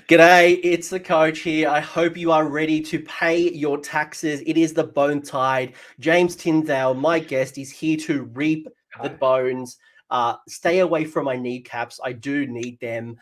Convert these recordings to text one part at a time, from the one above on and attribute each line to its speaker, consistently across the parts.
Speaker 1: G'day, it's the coach here. I hope you are ready to pay your taxes. It is the Bone Tide. James Tinsdale, my guest, is here to reap the bones. Stay away from my kneecaps. I do need them.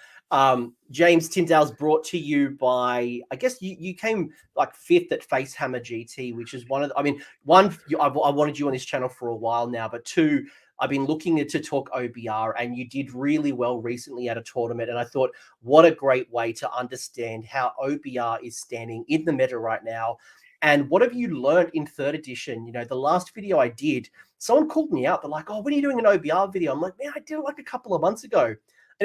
Speaker 1: James Tinsdale's brought to you by, I guess you came like fifth at Facehammer GT, which is one of the, I mean, one, I wanted you on this channel for a while now, but two, I've been looking to talk OBR, and you did really well recently at a tournament. And I thought, what a great way to understand how OBR is standing in the meta right now. And what have you learned in third edition? You know, the last video I did, someone called me out. They're like, oh, when are you doing an OBR video? I'm like, man, I did it like a couple of months ago. And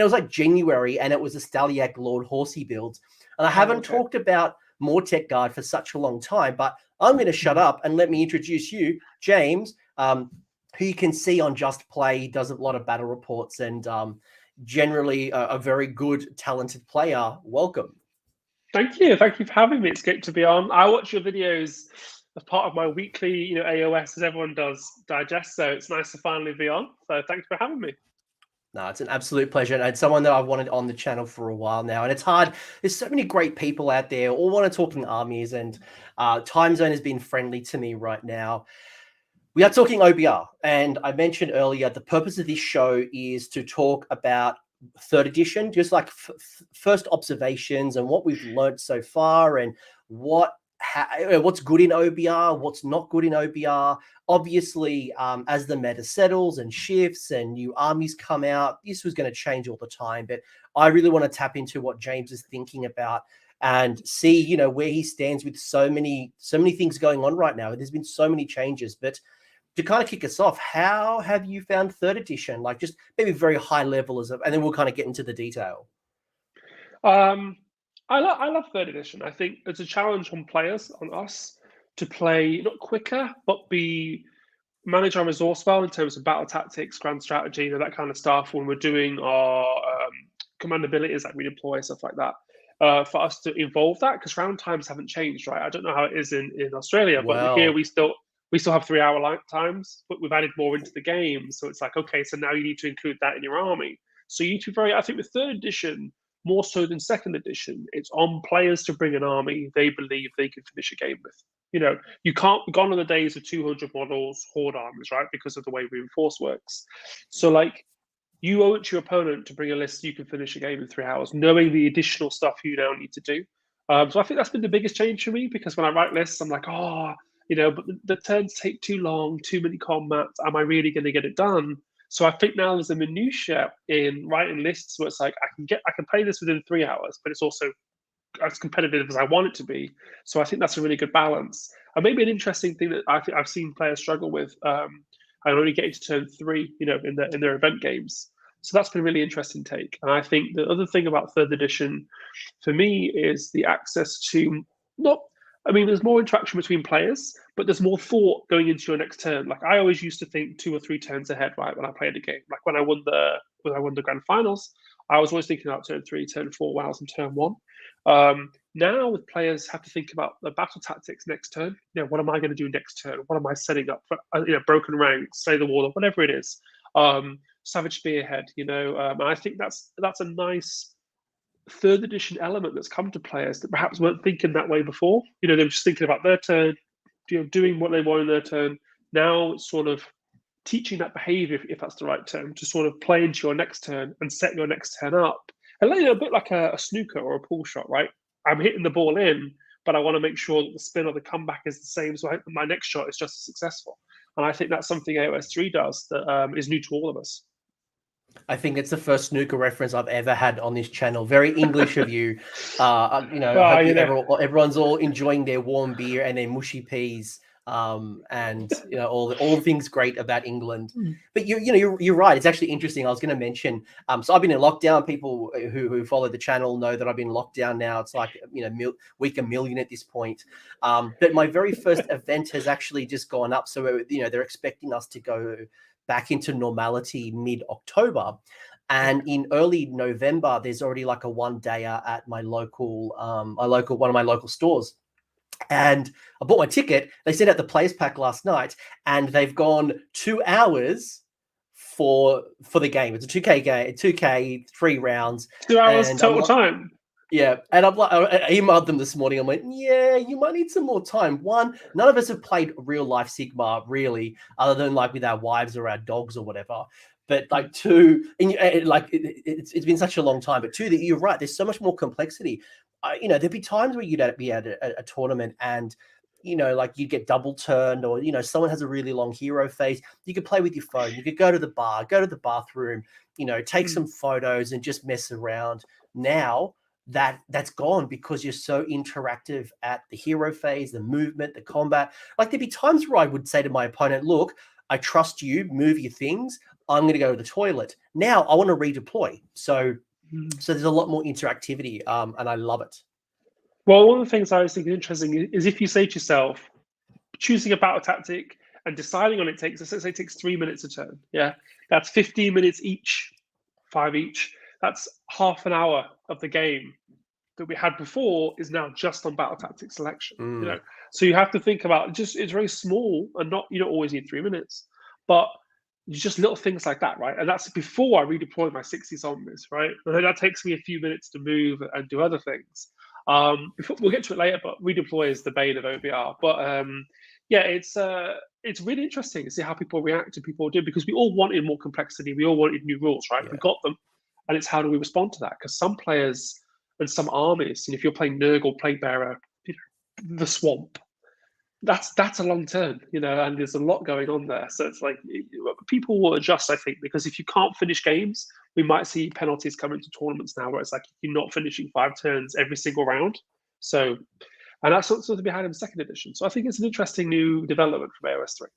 Speaker 1: it was like January, and it was a Staliac Lord Horsey build. And I haven't talked about Mortec Guard for such a long time, but I'm going to shut up and let me introduce you, James, who you can see on Just Play. He does a lot of battle reports and generally a very good, talented player. Welcome.
Speaker 2: Thank you. Thank you for having me. It's great to be on. I watch your videos as part of my weekly, AOS, as everyone does, digest. So it's nice to finally be on. So thanks for having me.
Speaker 1: No, it's an absolute pleasure. And it's someone that I've wanted on the channel for a while now. And it's hard. There's so many great people out there all want to talk in armies, and time zone has been friendly to me right now. We are talking OBR, and I mentioned earlier the purpose of this show is to talk about third edition, just like first observations and what we've learned so far, and what's good in OBR, what's not good in OBR. Obviously, as the meta settles and shifts and new armies come out, this was going to change all the time. But I really want to tap into what James is thinking about and see, where he stands with so many things going on right now. There's been so many changes, but to kind of kick us off, how have you found third edition? Like, just maybe very high level, and then we'll kind of get into the detail.
Speaker 2: I love third edition. I think it's a challenge on players, on us, to play not quicker, but manage our resource well in terms of battle tactics, grand strategy, that kind of stuff. When we're doing our command abilities like redeploy, stuff like that, for us to evolve that, because round times haven't changed, right? I don't know how it is in Australia, but here we still have 3 hour times, but we've added more into the game. So it's like, okay, so now you need to include that in your army. So you need to I think with third edition, more so than second edition, it's on players to bring an army they believe they can finish a game with. You can't be gone on the days of 200 models, horde armies, right? Because of the way reinforce works. So like, you owe it to your opponent to bring a list you can finish a game in 3 hours, knowing the additional stuff you now need to do. So I think that's been the biggest change for me, because when I write lists, I'm like, but the turns take too long, too many combats. Am I really going to get it done? So I think now there's a minutia in writing lists where it's like, I can play this within 3 hours, but it's also as competitive as I want it to be. So I think that's a really good balance. And maybe an interesting thing that I think I've seen players struggle with, I'm only getting to turn 3, in their event games. So that's been a really interesting take. And I think the other thing about third edition for me is the access to there's more interaction between players, but there's more thought going into your next turn. Like, I always used to think 2 or 3 turns ahead, right, when I played a game. Like when I won the grand finals, I was always thinking about turn 3, turn 4, when I was in turn 1. Now with players have to think about the battle tactics next turn. What am I going to do next turn? What am I setting up for? Broken ranks, Slay the Wall, or whatever it is. Savage Spearhead. And I think that's a nice third edition element that's come to players that perhaps weren't thinking that way before. They were just thinking about their turn, doing what they want in their turn. Now it's sort of teaching that behavior, if that's the right term, to sort of play into your next turn and set your next turn up. And a bit like a snooker or a pool shot, right? I'm hitting the ball in, but I want to make sure that the spin or the comeback is the same, so my next shot is just as successful. And I think that's something AOS 3 does that is new to all of us.
Speaker 1: I think it's the first snooker reference I've ever had on this channel. Very English of you. I hope everyone's all enjoying their warm beer and their mushy peas, and all the things great about England. But you're right. It's actually interesting. I was going to mention. So I've been in lockdown. People who follow the channel know that I've been locked down now. It's like week a million at this point. But my very first event has actually just gone up. So they're expecting us to go back into normality mid-October. And in early November, there's already like a 1-dayer at my local, one of my local stores. And I bought my ticket. They sent out the players pack last night, and they've gone 2 hours for the game. It's a 2K game, 2K, 3 rounds.
Speaker 2: 2 hours total time.
Speaker 1: Yeah, and I emailed them this morning. I'm like, yeah, you might need some more time. One, none of us have played real life Sigmar really, other than like with our wives or our dogs or whatever. But like two, and like it's been such a long time. But two, that you're right. There's so much more complexity. There'd be times where you'd be at a tournament and like you get double turned, or someone has a really long hero phase. You could play with your phone. You could go to the bar, go to the bathroom. Take some photos and just mess around. Now that's gone because you're so interactive at the hero phase, the movement, the combat. Like there'd be times where I would say to my opponent, look, I trust you, move your things. I'm going to go to the toilet. Now I want to redeploy. So there's a lot more interactivity, and I love it.
Speaker 2: Well, one of the things I was thinking interesting is if you say to yourself, choosing a battle tactic and deciding on it takes, let's say it takes 3 minutes a turn. Yeah, that's 15 minutes each, 5 each. That's half an hour of the game that we had before is now just on battle tactic selection. So you have to think about it's very small, and you don't always need 3 minutes, but just little things like that, right? And that's before I redeploy my 60 zombies, right? And then that takes me a few minutes to move and do other things. We'll get to it later, but redeploy is the bane of OBR. But yeah, it's really interesting to see how people react to people do, because we all wanted more complexity, we all wanted new rules, right?
Speaker 1: Yeah.
Speaker 2: We got them, and it's how do we respond to that? Because some players and some armies, and if you're playing Nurgle, Plague Bearer, the Swamp, that's a long turn, and there's a lot going on there. So it's like people will adjust, I think, because if you can't finish games, we might see penalties come into tournaments now where it's like you're not finishing 5 turns every single round. So, and that's sort of behind in the second edition. So I think it's an interesting new development from AOS 3.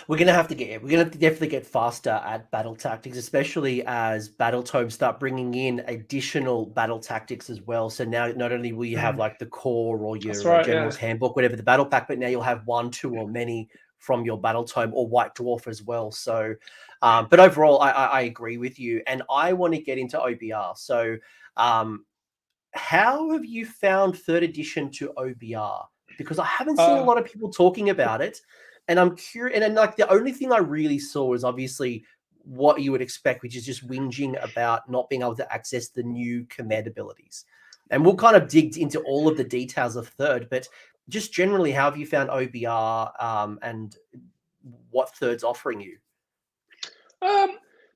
Speaker 1: We're gonna have to definitely get faster at battle tactics, especially as Battletomes start bringing in additional battle tactics as well. So now not only will you have like the core or your General's Handbook, whatever the battle pack, but now you'll have 1, 2, or many from your Battletome or White Dwarf as well. So, but overall, I agree with you, and I want to get into OBR. So, how have you found 3rd edition to OBR? Because I haven't seen a lot of people talking about it. And I'm curious, and like the only thing I really saw is obviously what you would expect, which is just whinging about not being able to access the new command abilities. And we'll kind of dig into all of the details of 3rd, but just generally, how have you found OBR, and what 3rd's offering you?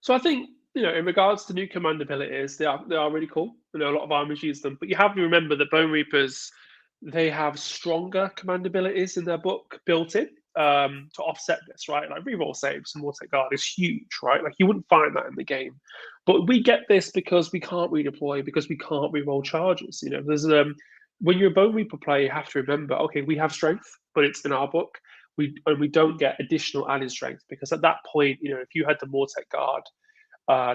Speaker 2: So I think, in regards to new command abilities, they are really cool. A lot of armies use them, but you have to remember that Bonereapers, they have stronger command abilities in their book built in, to offset this, right? Like reroll saves and Immortus Guard is huge, right? Like you wouldn't find that in the game, but we get this because we can't redeploy, because we can't reroll charges. There's when you're a Bonereaper player, you have to remember, okay, we have strength, but it's in our book. We don't get additional added strength, because at that point, if you had the Immortus Guard,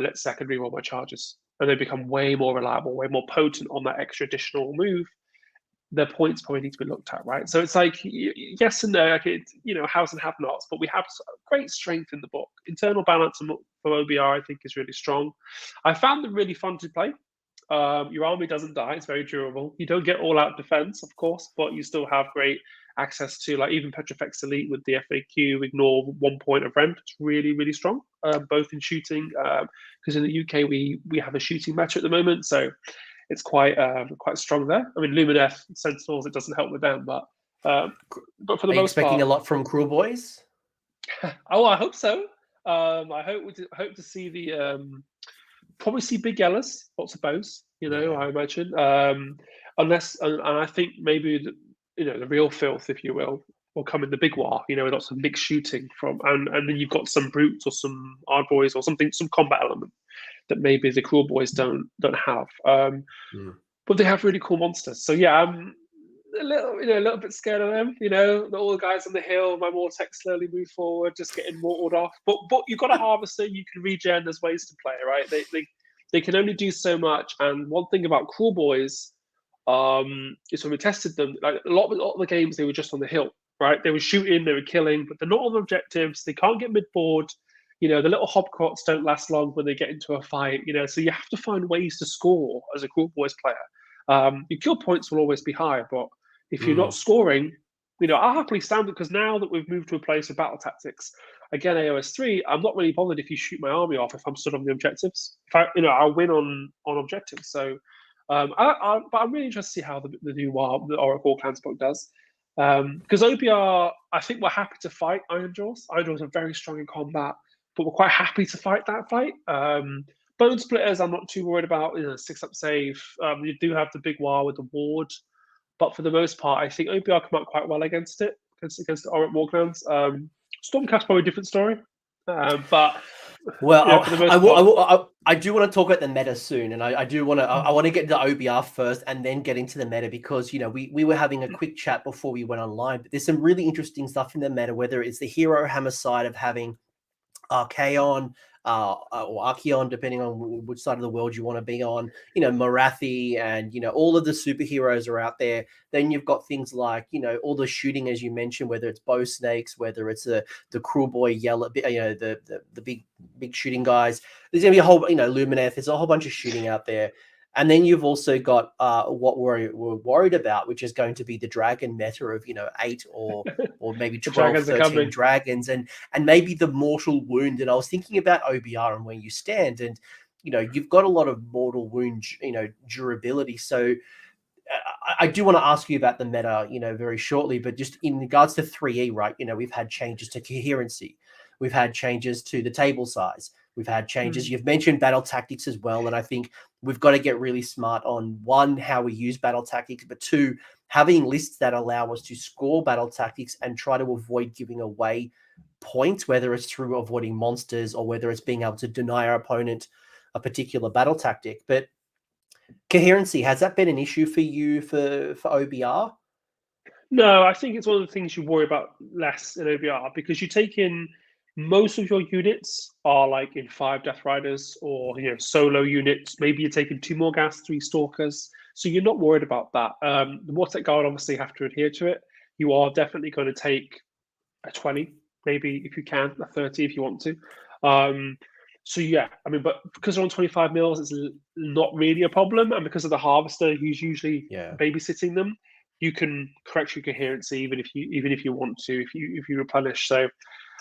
Speaker 2: let's say I can reroll my charges, and they become way more reliable, way more potent on that extra additional move, their points probably need to be looked at, right? So it's like yes and no, like haves and have-nots, but we have great strength in the book. Internal balance for OBR, I think, is really strong. I found them really fun to play. Your army doesn't die; it's very durable. You don't get all-out defense, of course, but you still have great access to, like, even Petrifex Elite with the FAQ, ignore 1 point of rent. It's really, really strong, both in shooting, because in the UK we have a shooting match at the moment, so it's quite strong there. I mean, Lumineth, Sentinels, it doesn't help with them, but for the most part,
Speaker 1: expecting a lot from Cruel Boys?
Speaker 2: Oh, I hope so. I hope to see probably see big yellows, lots of bows. I imagine, unless, and I think maybe the real filth, if you will come in the big war. Lots of mixed shooting and then you've got some brutes or some ard boys or something, some combat element that maybe the Cruel Boys don't have. But they have really cool monsters. So yeah, I'm a little bit scared of them. All the guys on the hill, my Mortex slowly move forward, just getting mortared off. But you've got a harvester, you can regen. There's ways to play, right? They can only do so much. And one thing about Cruel Boys, is when we tested them, like a lot of the games, they were just on the hill, right? They were shooting, they were killing, but they're not on the objectives. They can't get mid-board. The little hobcots don't last long when they get into a fight. So you have to find ways to score as a Cruel Boys player. Your kill points will always be high, but if you're not scoring, I'll happily stand it, because now that we've moved to a place of battle tactics, again, AOS 3, I'm not really bothered if you shoot my army off if I'm stood on the objectives. I'll win on objectives. So But I'm really interested to see how the new the Oracle Clans book does. Because OBR, I think we're happy to fight Iron Jaws. Iron Jaws are very strong in combat, but we're quite happy to fight that fight. Bone Splitters, I'm not too worried about. 6-up save. You do have the big war with the ward, but for the most part, I think OBR come out quite well against it, against the Auric Warclans. Stormcast's probably a different story, but
Speaker 1: well,
Speaker 2: for the most part,
Speaker 1: I do want to talk about the meta soon, and I do want to I want to get into OBR first, and then get into the meta, because we were having a quick chat before we went online, but there's some really interesting stuff in the meta, whether it's the hero hammer side of having Archaon, or Archeon, depending on which side of the world you want to be on, Morathi, and all of the superheroes are out there. Then you've got things like all the shooting, as you mentioned, whether it's bow snakes, whether it's the cruel boy yellow, the big shooting guys. There's gonna be a whole Lumineth. There's a whole bunch of shooting out there. And then you've also got what we're worried about, which is going to be the dragon meta of 8 or maybe 12, 13 dragons, and maybe the mortal wound. And I was thinking about OBR and where you stand, and you've got a lot of mortal wound durability. So I do want to ask you about the meta very shortly, but just in regards to 3E, right? We've had changes to coherency, we've had changes to the table size, we've had changes. You've mentioned battle tactics as well, and I think we've got to get really smart on, one, how we use battle tactics, but two, having lists that allow us to score battle tactics and try to avoid giving away points, whether it's through avoiding monsters or whether it's being able to deny our opponent a particular battle tactic. But coherency, has that been an issue for you for OBR?
Speaker 2: No, I think it's one of the things you worry about less in OBR, because you take in most of your units are like in 5 Death Riders or solo units. Maybe you're taking 2 Morghast, 3 Stalkers, so you're not worried about that. The Mortek Guard obviously have to adhere to it. You are definitely going to take a 20, maybe if you can, a 30 if you want to. So yeah, I mean, but because they're on 25 mils, it's not really a problem, and because of the Harvester who's usually babysitting them, you can correct your coherency even if you want to, if you replenish. So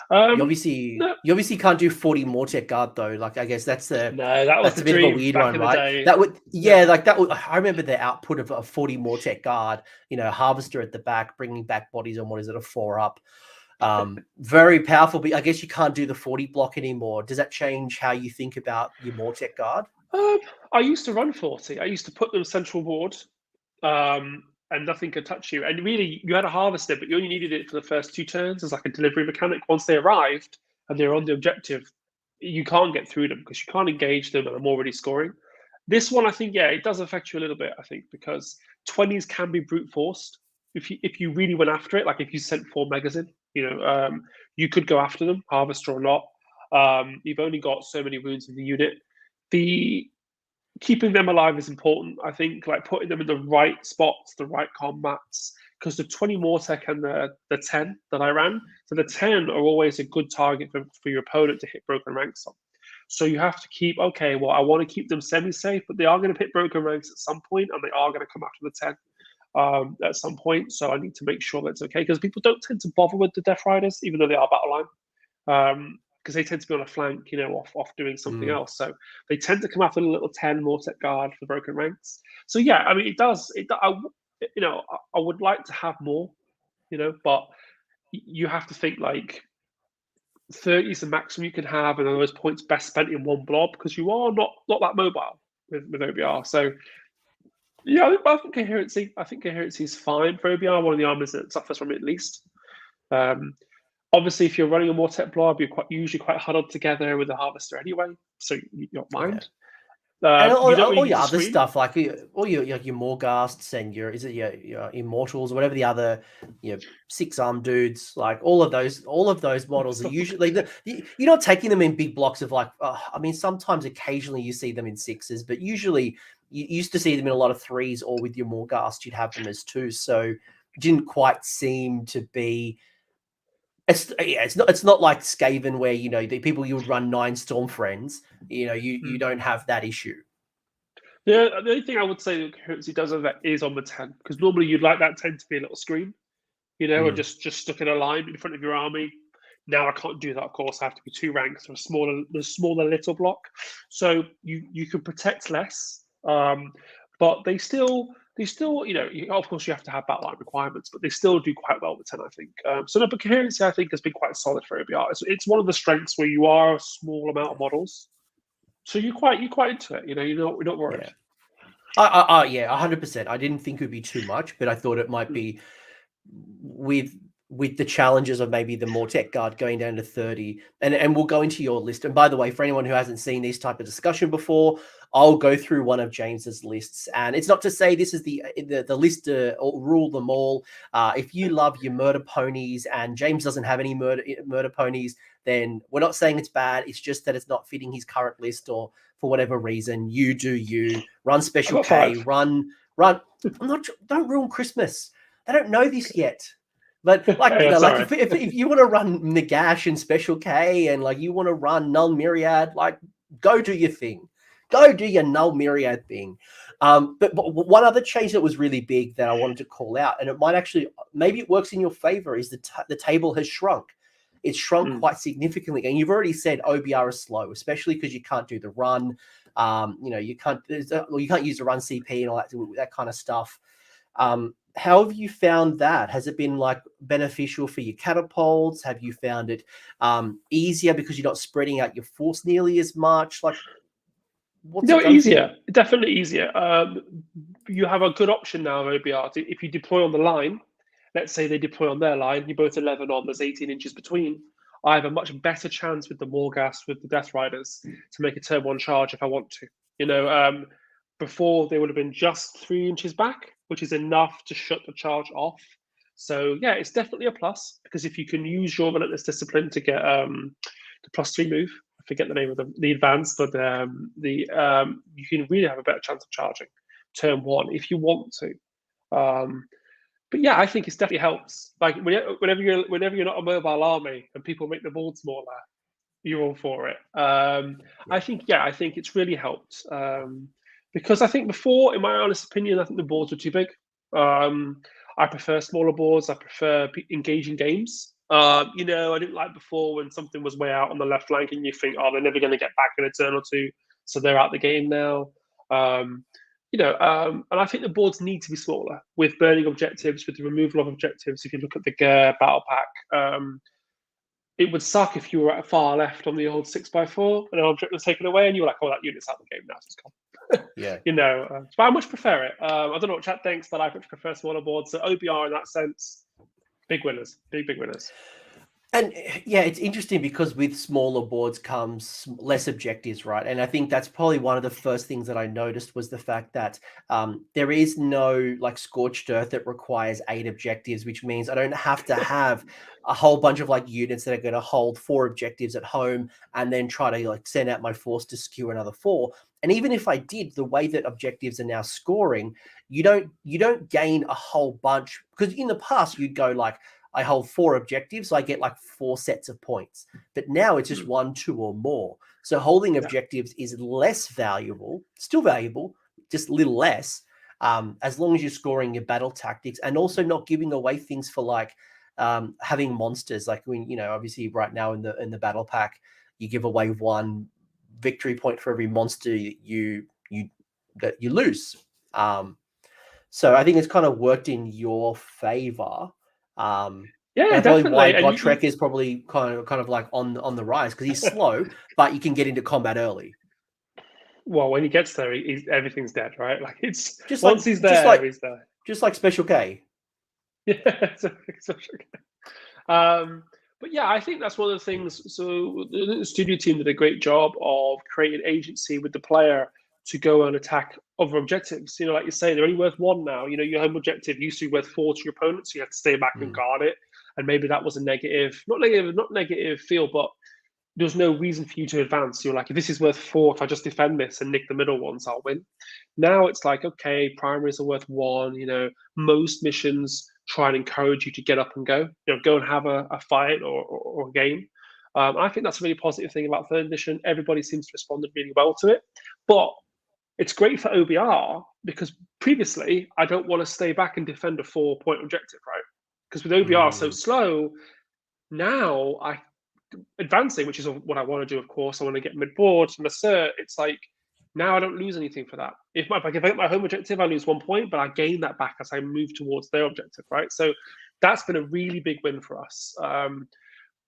Speaker 1: you obviously can't do 40 Mortek Guard though. Like, I guess that's a bit of a weird one, right? That would I remember the output of a 40 Mortek Guard, Harvester at the back, bringing back bodies on, what is it, a 4-up. Very powerful, but I guess you can't do the 40 block anymore. Does that change how you think about your Mortek Guard?
Speaker 2: I used to run 40. I used to put them central ward, and nothing could touch you. And really, you had a Harvester, but you only needed it for the first 2 turns as like a delivery mechanic. Once they arrived and they're on the objective, you can't get through them because you can't engage them, and I'm already scoring. This one, I think, it does affect you a little bit, I think, because 20s can be brute forced. If you really went after it, like if you sent 4 megas in, you could go after them, Harvester or not. You've only got so many wounds in the unit. Keeping them alive is important, I think, like putting them in the right spots, the right combats, because the 20 Mortek and the 10 that I ran, so the 10 are always a good target for your opponent to hit broken ranks on. So you have to keep, I want to keep them semi-safe, but they are going to hit broken ranks at some point, and they are going to come after the 10 at some point. So I need to make sure that's okay, because people don't tend to bother with the Death Riders, even though they are battle line. Because they tend to be on a flank, off doing something else. So they tend to come after the little 10 Mortek Guard for broken ranks. So yeah, I mean, it does. I would like to have more, but you have to think like 30 is the maximum you can have, and those points best spent in one blob, because you are not that mobile with OBR. So yeah, I think coherency. I think coherency is fine for OBR. One of the armies that suffers from it at least. Obviously, if you're running a Mortek blob, you're usually quite huddled together with the Harvester anyway, so you don't mind.
Speaker 1: And all your other stuff, like all your Morghasts and your Immortals, or whatever the other 6-arm dudes, like all of those models are usually you're not taking them in big blocks of like. I mean, sometimes occasionally you see them in 6s, but usually you used to see them in a lot of 3s, or with your Morghast, you'd have them as 2s. So it didn't quite seem to be. It's not like Skaven where the people you would run 9 Storm Friends. You don't have that issue.
Speaker 2: Yeah, the only thing I would say that coherency does have that is on the 10, because normally you'd like that 10 to be a little screen, or just stuck in a line in front of your army. Now I can't do that, of course. I have to be 2 ranks or a smaller little block, so you can protect less. but they still, of course, you have to have battleline requirements, but they still do quite well with 10, I think. So no, but coherency, I think, has been quite solid for OBR. It's one of the strengths where you are a small amount of models, so you're quite into it. You're not worried.
Speaker 1: Yeah, 100%. I didn't think it would be too much, but I thought it might be with the challenges of maybe the more tech guard going down to 30, and we'll go into your list. And by the way, for anyone who hasn't seen this type of discussion before, I'll go through one of James's lists, and it's not to say this is the list to rule them all. If you love your murder ponies and James doesn't have any murder ponies, then we're not saying it's bad. It's just that it's not fitting his current list, or for whatever reason, you run Special K, run. Don't ruin Christmas. They don't know this yet. But if you want to run Nagash and Special K, and you want to run Null Myriad, go do your thing. Go do your Null Myriad thing. But one other change that was really big that I wanted to call out, and it might actually, maybe it works in your favor, is the table has shrunk. It's shrunk quite significantly. And you've already said OBR is slow, especially because you can't do the run. You can't use the run CP and all that kind of stuff. How have you found that? Has it been beneficial for your catapults? Have you found it easier because you're not spreading out your force nearly as much?
Speaker 2: Easier, definitely easier. You have a good option now, OBR. If you deploy on the line, let's say they deploy on their line, you're both 11 on, there's 18 inches between. I have a much better chance with the Morghast, with the Death Riders, to make a turn 1 charge if I want to. Before they would have been just 3 inches back, which is enough to shut the charge off. So yeah, it's definitely a plus, because if you can use your Relentless Discipline to get the +3 move, I forget the name of the advanced, but you can really have a better chance of charging turn 1 if you want to. But yeah, I think it definitely helps. Whenever you're not a mobile army and people make the board smaller, you're all for it. I think it's really helped. Because I think before, in my honest opinion, I think the boards were too big. I prefer smaller boards. I prefer engaging games. I didn't like before when something was way out on the left flank and you think, oh, they're never going to get back in a turn or two, so they're out the game now. And I think the boards need to be smaller with burning objectives, with the removal of objectives. If you look at the battle pack, it would suck if you were at far left on the old 6x4 and an object was taken away and you were like, oh, that unit's out of the game now, so it's gone.
Speaker 1: Yeah.
Speaker 2: But I much prefer it. I don't know what chat thinks, but I much prefer smaller boards. So OBR in that sense, big winners, big winners.
Speaker 1: And yeah, it's interesting because with smaller boards comes less objectives, right? And I think that's probably one of the first things that I noticed was the fact that there is no Scorched Earth that requires 8 objectives, which means I don't have to have a whole bunch of units that are going to hold 4 objectives at home and then try to send out my force to skew another 4. And even if I did, the way that objectives are now scoring, you don't gain a whole bunch, because in the past you'd go I hold 4 objectives, so I get 4 sets of points. But now it's just 1, 2, or more. So holding objectives is less valuable, still valuable, just a little less, as long as you're scoring your battle tactics and also not giving away things for having monsters. Obviously right now in the battle pack, you give away 1 victory point for every monster you lose. So I think it's kind of worked in your favor.
Speaker 2: Definitely.
Speaker 1: Why Gotrek is probably kind of on the rise, because he's slow, but you can get into combat early.
Speaker 2: Well, when he gets there, everything's dead, right? It's
Speaker 1: just
Speaker 2: once he's there, he's there.
Speaker 1: Just like Special K.
Speaker 2: Yeah, Special K. But yeah, I think that's one of the things. So the studio team did a great job of creating agency with the player to go and attack other objectives. Like you say, they're only worth 1 now. Your home objective used to be worth 4 to your opponent, so you have to stay back and guard it. And maybe that was a not negative feel, but there's no reason for you to advance. You're like, if this is worth 4, if I just defend this and nick the middle ones, I'll win. Now it's okay, primaries are worth 1. Most missions try and encourage you to get up and go. Go and have a fight or a game. I think that's a really positive thing about 3rd edition. Everybody seems to respond really well to it. But it's great for OBR because previously I don't want to stay back and defend a 4-point objective, right? Because with OBR so slow, now advancing, which is what I want to do, of course, I want to get mid-board and assert. It's Now I don't lose anything for that. If I get my home objective, I lose 1 point, but I gain that back as I move towards their objective, right? So that's been a really big win for us.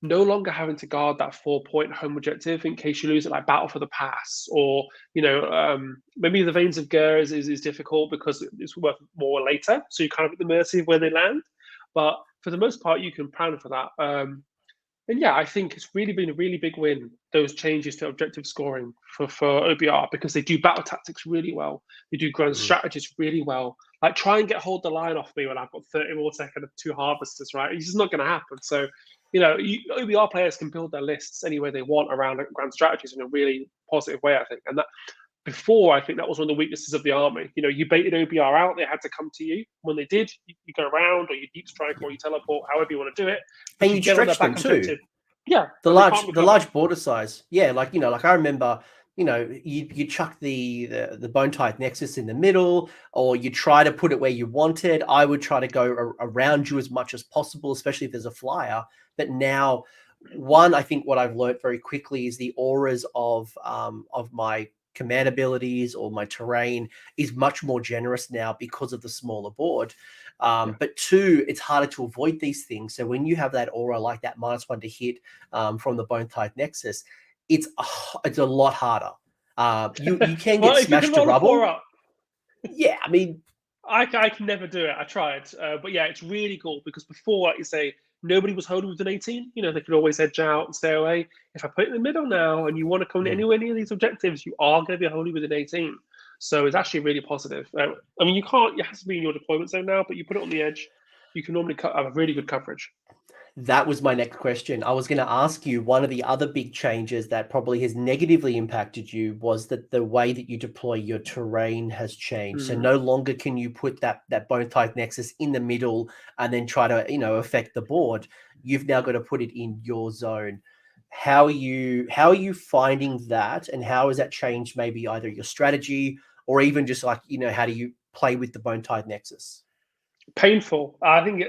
Speaker 2: No longer having to guard that 4-point home objective in case you lose it, like Battle for the Pass, or maybe the Veins of Ger is difficult because it's worth more later, so you're kind of at the mercy of where they land. But for the most part, you can plan for that. And yeah, I think it's really been a really big win, those changes to objective scoring for OBR, because they do battle tactics really well. They do grand strategies really well. Like, try and hold the line off me when I've got 30 more seconds of 2 harvesters, right? It's just not going to happen. So, OBR players can build their lists any way they want around grand strategies in a really positive way, I think. And that before, I think that was one of the weaknesses of the army. You baited OBR out, they had to come to you. When they did, you go around, or you deep strike, or you teleport, however you want to do it.
Speaker 1: And you stretch them too.
Speaker 2: Yeah,
Speaker 1: the large border size. Yeah, like I remember, you chuck the bone tithe nexus in the middle, or you try to put it where you wanted. I would try to go around you as much as possible, especially if there's a flyer. But now, I think what I've learned very quickly is the auras of my command abilities or my terrain is much more generous now because of the smaller board. But 2, it's harder to avoid these things. So when you have that aura like that -1 to hit from the Bone Tithe Nexus, it's a lot harder. You can get smashed to rubble. Yeah, I mean,
Speaker 2: I can never do it. I tried, but yeah, it's really cool because before, like you say, nobody was holding with an 18. They could always edge out and stay away. If I put it in the middle now, and you want to come anywhere near these objectives, you are going to be holding with an 18. So it's actually really positive. I mean, you can't. It has to be in your deployment zone now, but you put it on the edge, you can normally have a really good coverage.
Speaker 1: That was my next question. I was going to ask you, one of the other big changes that probably has negatively impacted you was that the way that you deploy your terrain has changed. So no longer can you put that Bone Tithe Nexus in the middle and then try to, affect the board. You've now got to put it in your zone. How are you finding that, and how has that changed maybe either your strategy or even just like, how do you play with the Bone Tithe Nexus?
Speaker 2: Painful. I think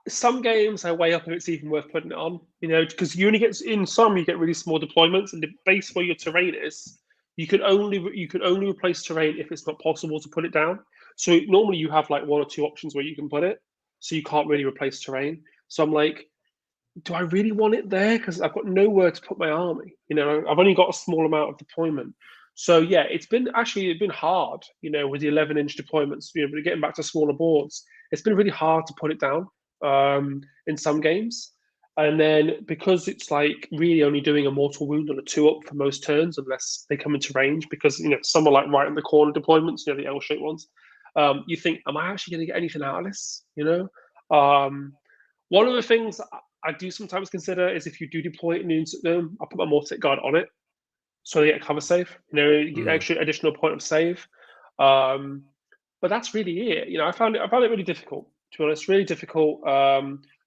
Speaker 2: some games I weigh up if it's even worth putting it on, because you only get you get really small deployments, and the base where your terrain is, you can only replace terrain if it's not possible to put it down. So normally you have like 1 or 2 options where you can put it, so you can't really replace terrain. So I'm like, do I really want it there? Because I've got nowhere to put my army. I've only got a small amount of deployment. So yeah, it's been hard, with the 11-inch deployments, getting back to smaller boards. It's been really hard to put it down in some games. And then because it's like really only doing a mortal wound on a 2-up for most turns, unless they come into range, because some are like right in the corner deployments, the L-shaped ones. You think, am I actually going to get anything out of this? One of the things I do sometimes consider is if you do deploy it in the instant zone, I'll put my Immortus Guard on it, so they get cover save. Get extra additional point of save. But that's really it. I found it really difficult, to be honest. Really difficult.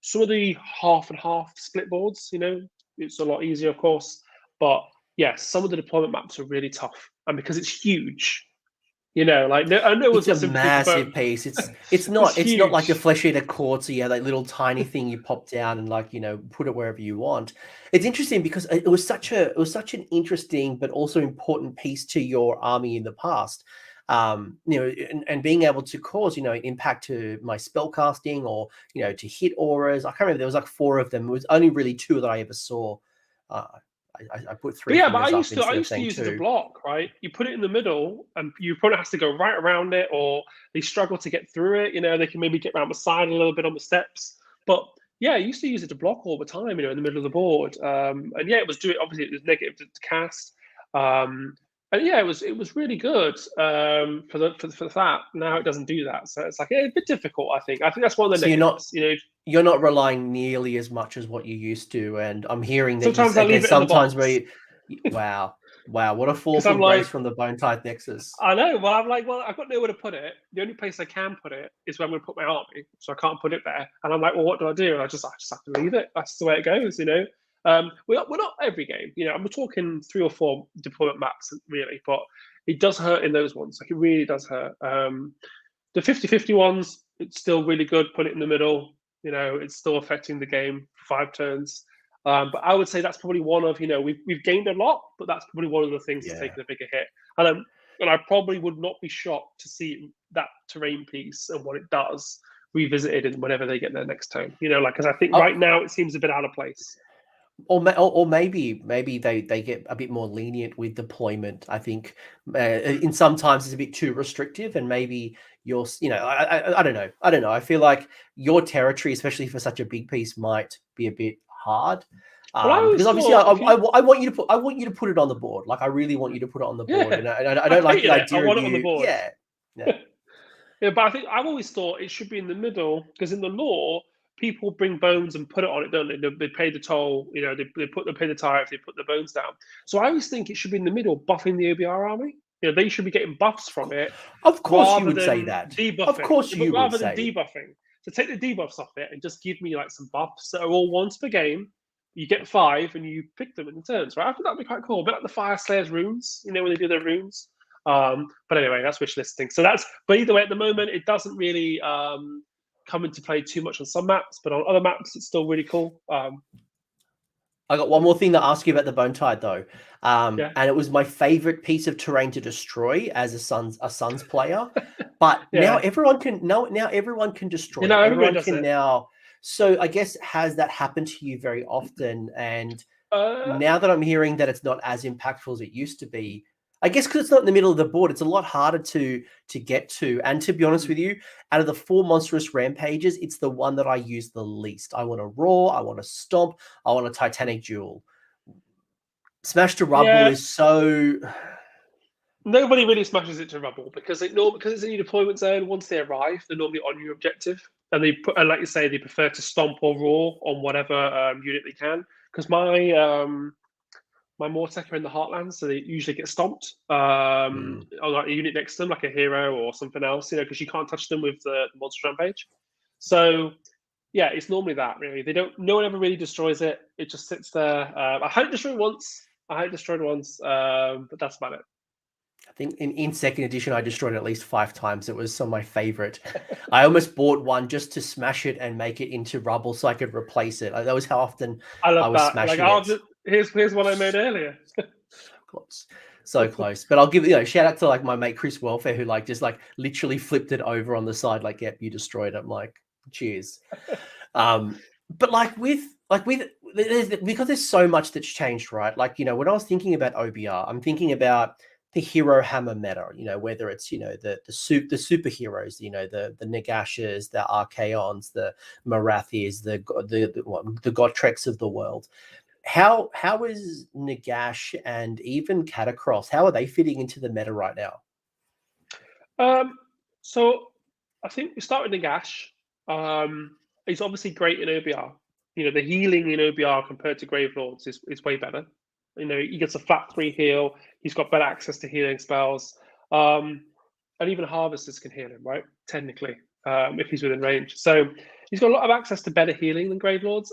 Speaker 2: Some of the half and half split boards, it's a lot easier, of course. But yeah, some of the deployment maps are really tough, and because it's huge. I know
Speaker 1: it's a massive piece. It's not like a Flesh Eater Court, so you have that little tiny thing you pop down and put it wherever you want. It's interesting because it was such an interesting but also important piece to your army in the past. And being able to cause impact to my spell casting, or to hit auras. I can't remember, there was like 4 of them. It was only really 2 that I ever saw. I put 3.
Speaker 2: But I used to use it to block, right? You put it in the middle, and your opponent has to go right around it, or they struggle to get through it. They can maybe get around the side a little bit on the steps. But yeah, I used to use it to block all the time, in the middle of the board. And yeah, it was negative to cast. And yeah, it was really good for that. Now it doesn't do that, so it's like a bit difficult. I think that's one of the negatives.
Speaker 1: You're not relying nearly as much as what you used to, and I'm hearing that
Speaker 2: sometimes I leave it
Speaker 1: sometimes
Speaker 2: in the
Speaker 1: box. Wow, what a fall from grace from the Bone Tithe Nexus.
Speaker 2: I know. Well, I'm like, I've got nowhere to put it. The only place I can put it is where I'm going to put my army, so I can't put it there. And I'm like, well, what do I do? And I just have to leave it. That's the way it goes, We're not every game, I'm talking 3 or 4 deployment maps, really, but it does hurt in those ones. Like, it really does hurt. The 50-50 ones, it's still really good. Put it in the middle, it's still affecting the game for 5 turns. But I would say that's probably one of, we've gained a lot, but that's probably one of the things that's taken a bigger hit. And I probably would not be shocked to see that terrain piece and what it does revisited in whenever they get their next turn. Because I think right now it seems a bit out of place.
Speaker 1: Or maybe they get a bit more lenient with deployment. I think in sometimes it's a bit too restrictive, and maybe you're, I don't know. I feel like your territory, especially for such a big piece, might be a bit hard. Because obviously, I want you to put it on the board. Like I really want you to put it on the board, and I don't like the idea.
Speaker 2: I want it on the board.
Speaker 1: Yeah.
Speaker 2: Yeah, but I think I've always thought it should be in the middle, because in the lore, people bring bones and put it on it, don't they? They pay the toll, they pay the tariff, they put the bones down. So I always think it should be in the middle, buffing the OBR army. They should be getting buffs from it.
Speaker 1: Of course you would say that.
Speaker 2: Debuffing.
Speaker 1: Of course you would say.
Speaker 2: Rather than debuffing. So take the debuffs off it and just give me like some buffs that are all once per game. You get 5 and you pick them in the turns, right? I think that'd be quite cool. A bit like the Fire Slayer's runes, when they do their runes. But anyway, that's wish listing. But either way, at the moment, it doesn't really come into play too much on some maps, but on other maps, it's still really cool.
Speaker 1: I got one more thing to ask you about the Bone Tide, though, and it was my favorite piece of terrain to destroy as a Suns player. But now everyone can destroy. Everyone can now. So I guess has that happened to you very often? And now that I'm hearing that it's not as impactful as it used to be, I guess because it's not in the middle of the board, it's a lot harder to get to. And to be honest with you, out of the 4 monstrous rampages, it's the one that I use the least. I want to roar, I want to stomp, I want a titanic jewel. Smash to rubble is so.
Speaker 2: Nobody really smashes it to rubble because it's in your deployment zone. Once they arrive, they're normally on your objective, and like you say, they prefer to stomp or roar on whatever unit they can. Because my Mortec are in the Heartlands, so they usually get stomped. Or like a unit next to them, like a hero or something else, because you can't touch them with the monster rampage. So yeah, it's normally that really. No one ever really destroys it. It just sits there. I had it destroyed once, but that's about it.
Speaker 1: I think in second edition, I destroyed it at least 5 times. It was some of my favorite. I almost bought one just to smash it and make it into rubble so I could replace it. That was how often I was smashing it.
Speaker 2: Here's what I made earlier.
Speaker 1: So close. But I'll give shout out to like my mate Chris Welfare, who just literally flipped it over on the side, like, yep, you destroyed it. I'm like, cheers. But because there's so much that's changed, right? When I was thinking about OBR, I'm thinking about the hero hammer meta, whether it's the superheroes, the Nagashas, the Archaons, the Marathis, the Gotreks of the world. How is Nagash and even Catacross, how are they fitting into the meta right now?
Speaker 2: So I think we start with Nagash. He's obviously great in OBR. The healing in OBR compared to Gravelords is way better. He gets a flat 3 heal. He's got better access to healing spells. And even Harvesters can heal him, right? Technically, if he's within range. So he's got a lot of access to better healing than Gravelords.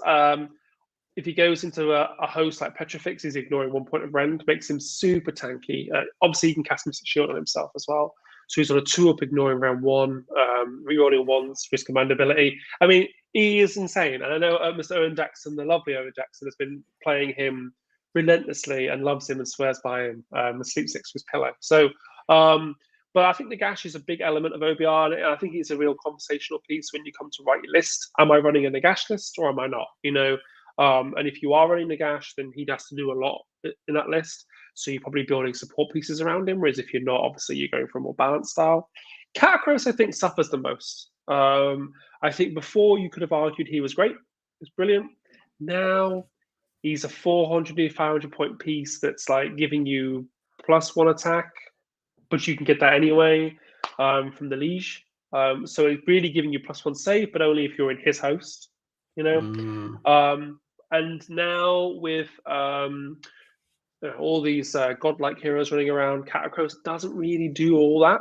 Speaker 2: If he goes into a host like Petrifix, he's ignoring 1 point of rend, makes him super tanky. Obviously, he can cast Mystic Shield on himself as well. So he's on a 2-up ignoring round 1, rerolling 1s, risk command ability. I mean, he is insane. And I know Mr. Owen Jackson, the lovely Owen Jackson, has been playing him relentlessly and loves him and swears by him and sleeps next to his pillow. So, but I think Nagash is a big element of OBR, and I think it's a real conversational piece when you come to write your list. Am I running a Nagash list or am I not? And if you are running Nagash, then he has to do a lot in that list. So you're probably building support pieces around him. Whereas if you're not, obviously you're going for a more balanced style. Catacross, I think, suffers the most. I think before you could have argued he was great. He's brilliant. Now he's a 400, 500 point piece that's like giving you +1 attack, but you can get that anyway from the Liege. So it's really giving you +1 save, but only if you're in his host, And now with all these godlike heroes running around, Catacross doesn't really do all that.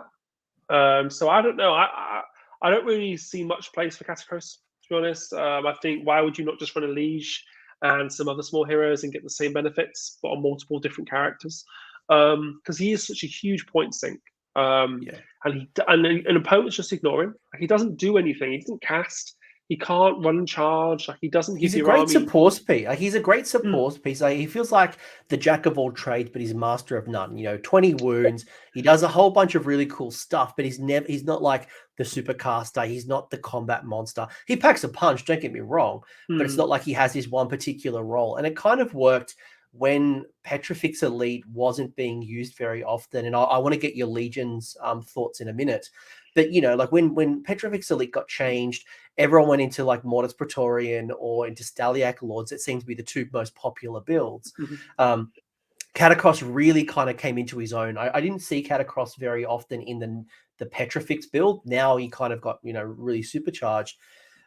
Speaker 2: So I don't know. I don't really see much place for Catacross, to be honest. I think why would you not just run a Liege and some other small heroes and get the same benefits, but on multiple different characters? Because he is such a huge point sink. And opponents just ignore him. He doesn't do anything. He doesn't cast. He can't run and charge. Like, he doesn't give
Speaker 1: He's a
Speaker 2: your
Speaker 1: great
Speaker 2: army.
Speaker 1: support piece. He's a great support piece. Like, he feels like the jack of all trades, but he's master of none. 20 wounds. He does a whole bunch of really cool stuff, but he's not like the supercaster. He's not the combat monster. He packs a punch, don't get me wrong, but it's not like he has his one particular role. And it kind of worked when Petrifix Elite wasn't being used very often. And I want to get your Legion's thoughts in a minute. But, like when Petrifix Elite got changed, everyone went into like Mortis Praetorian or into Staliac Lords. It seemed to be the two most popular builds. Catacross really kind of came into his own. I didn't see Catacross very often in the Petrifix build. Now he kind of got, really supercharged.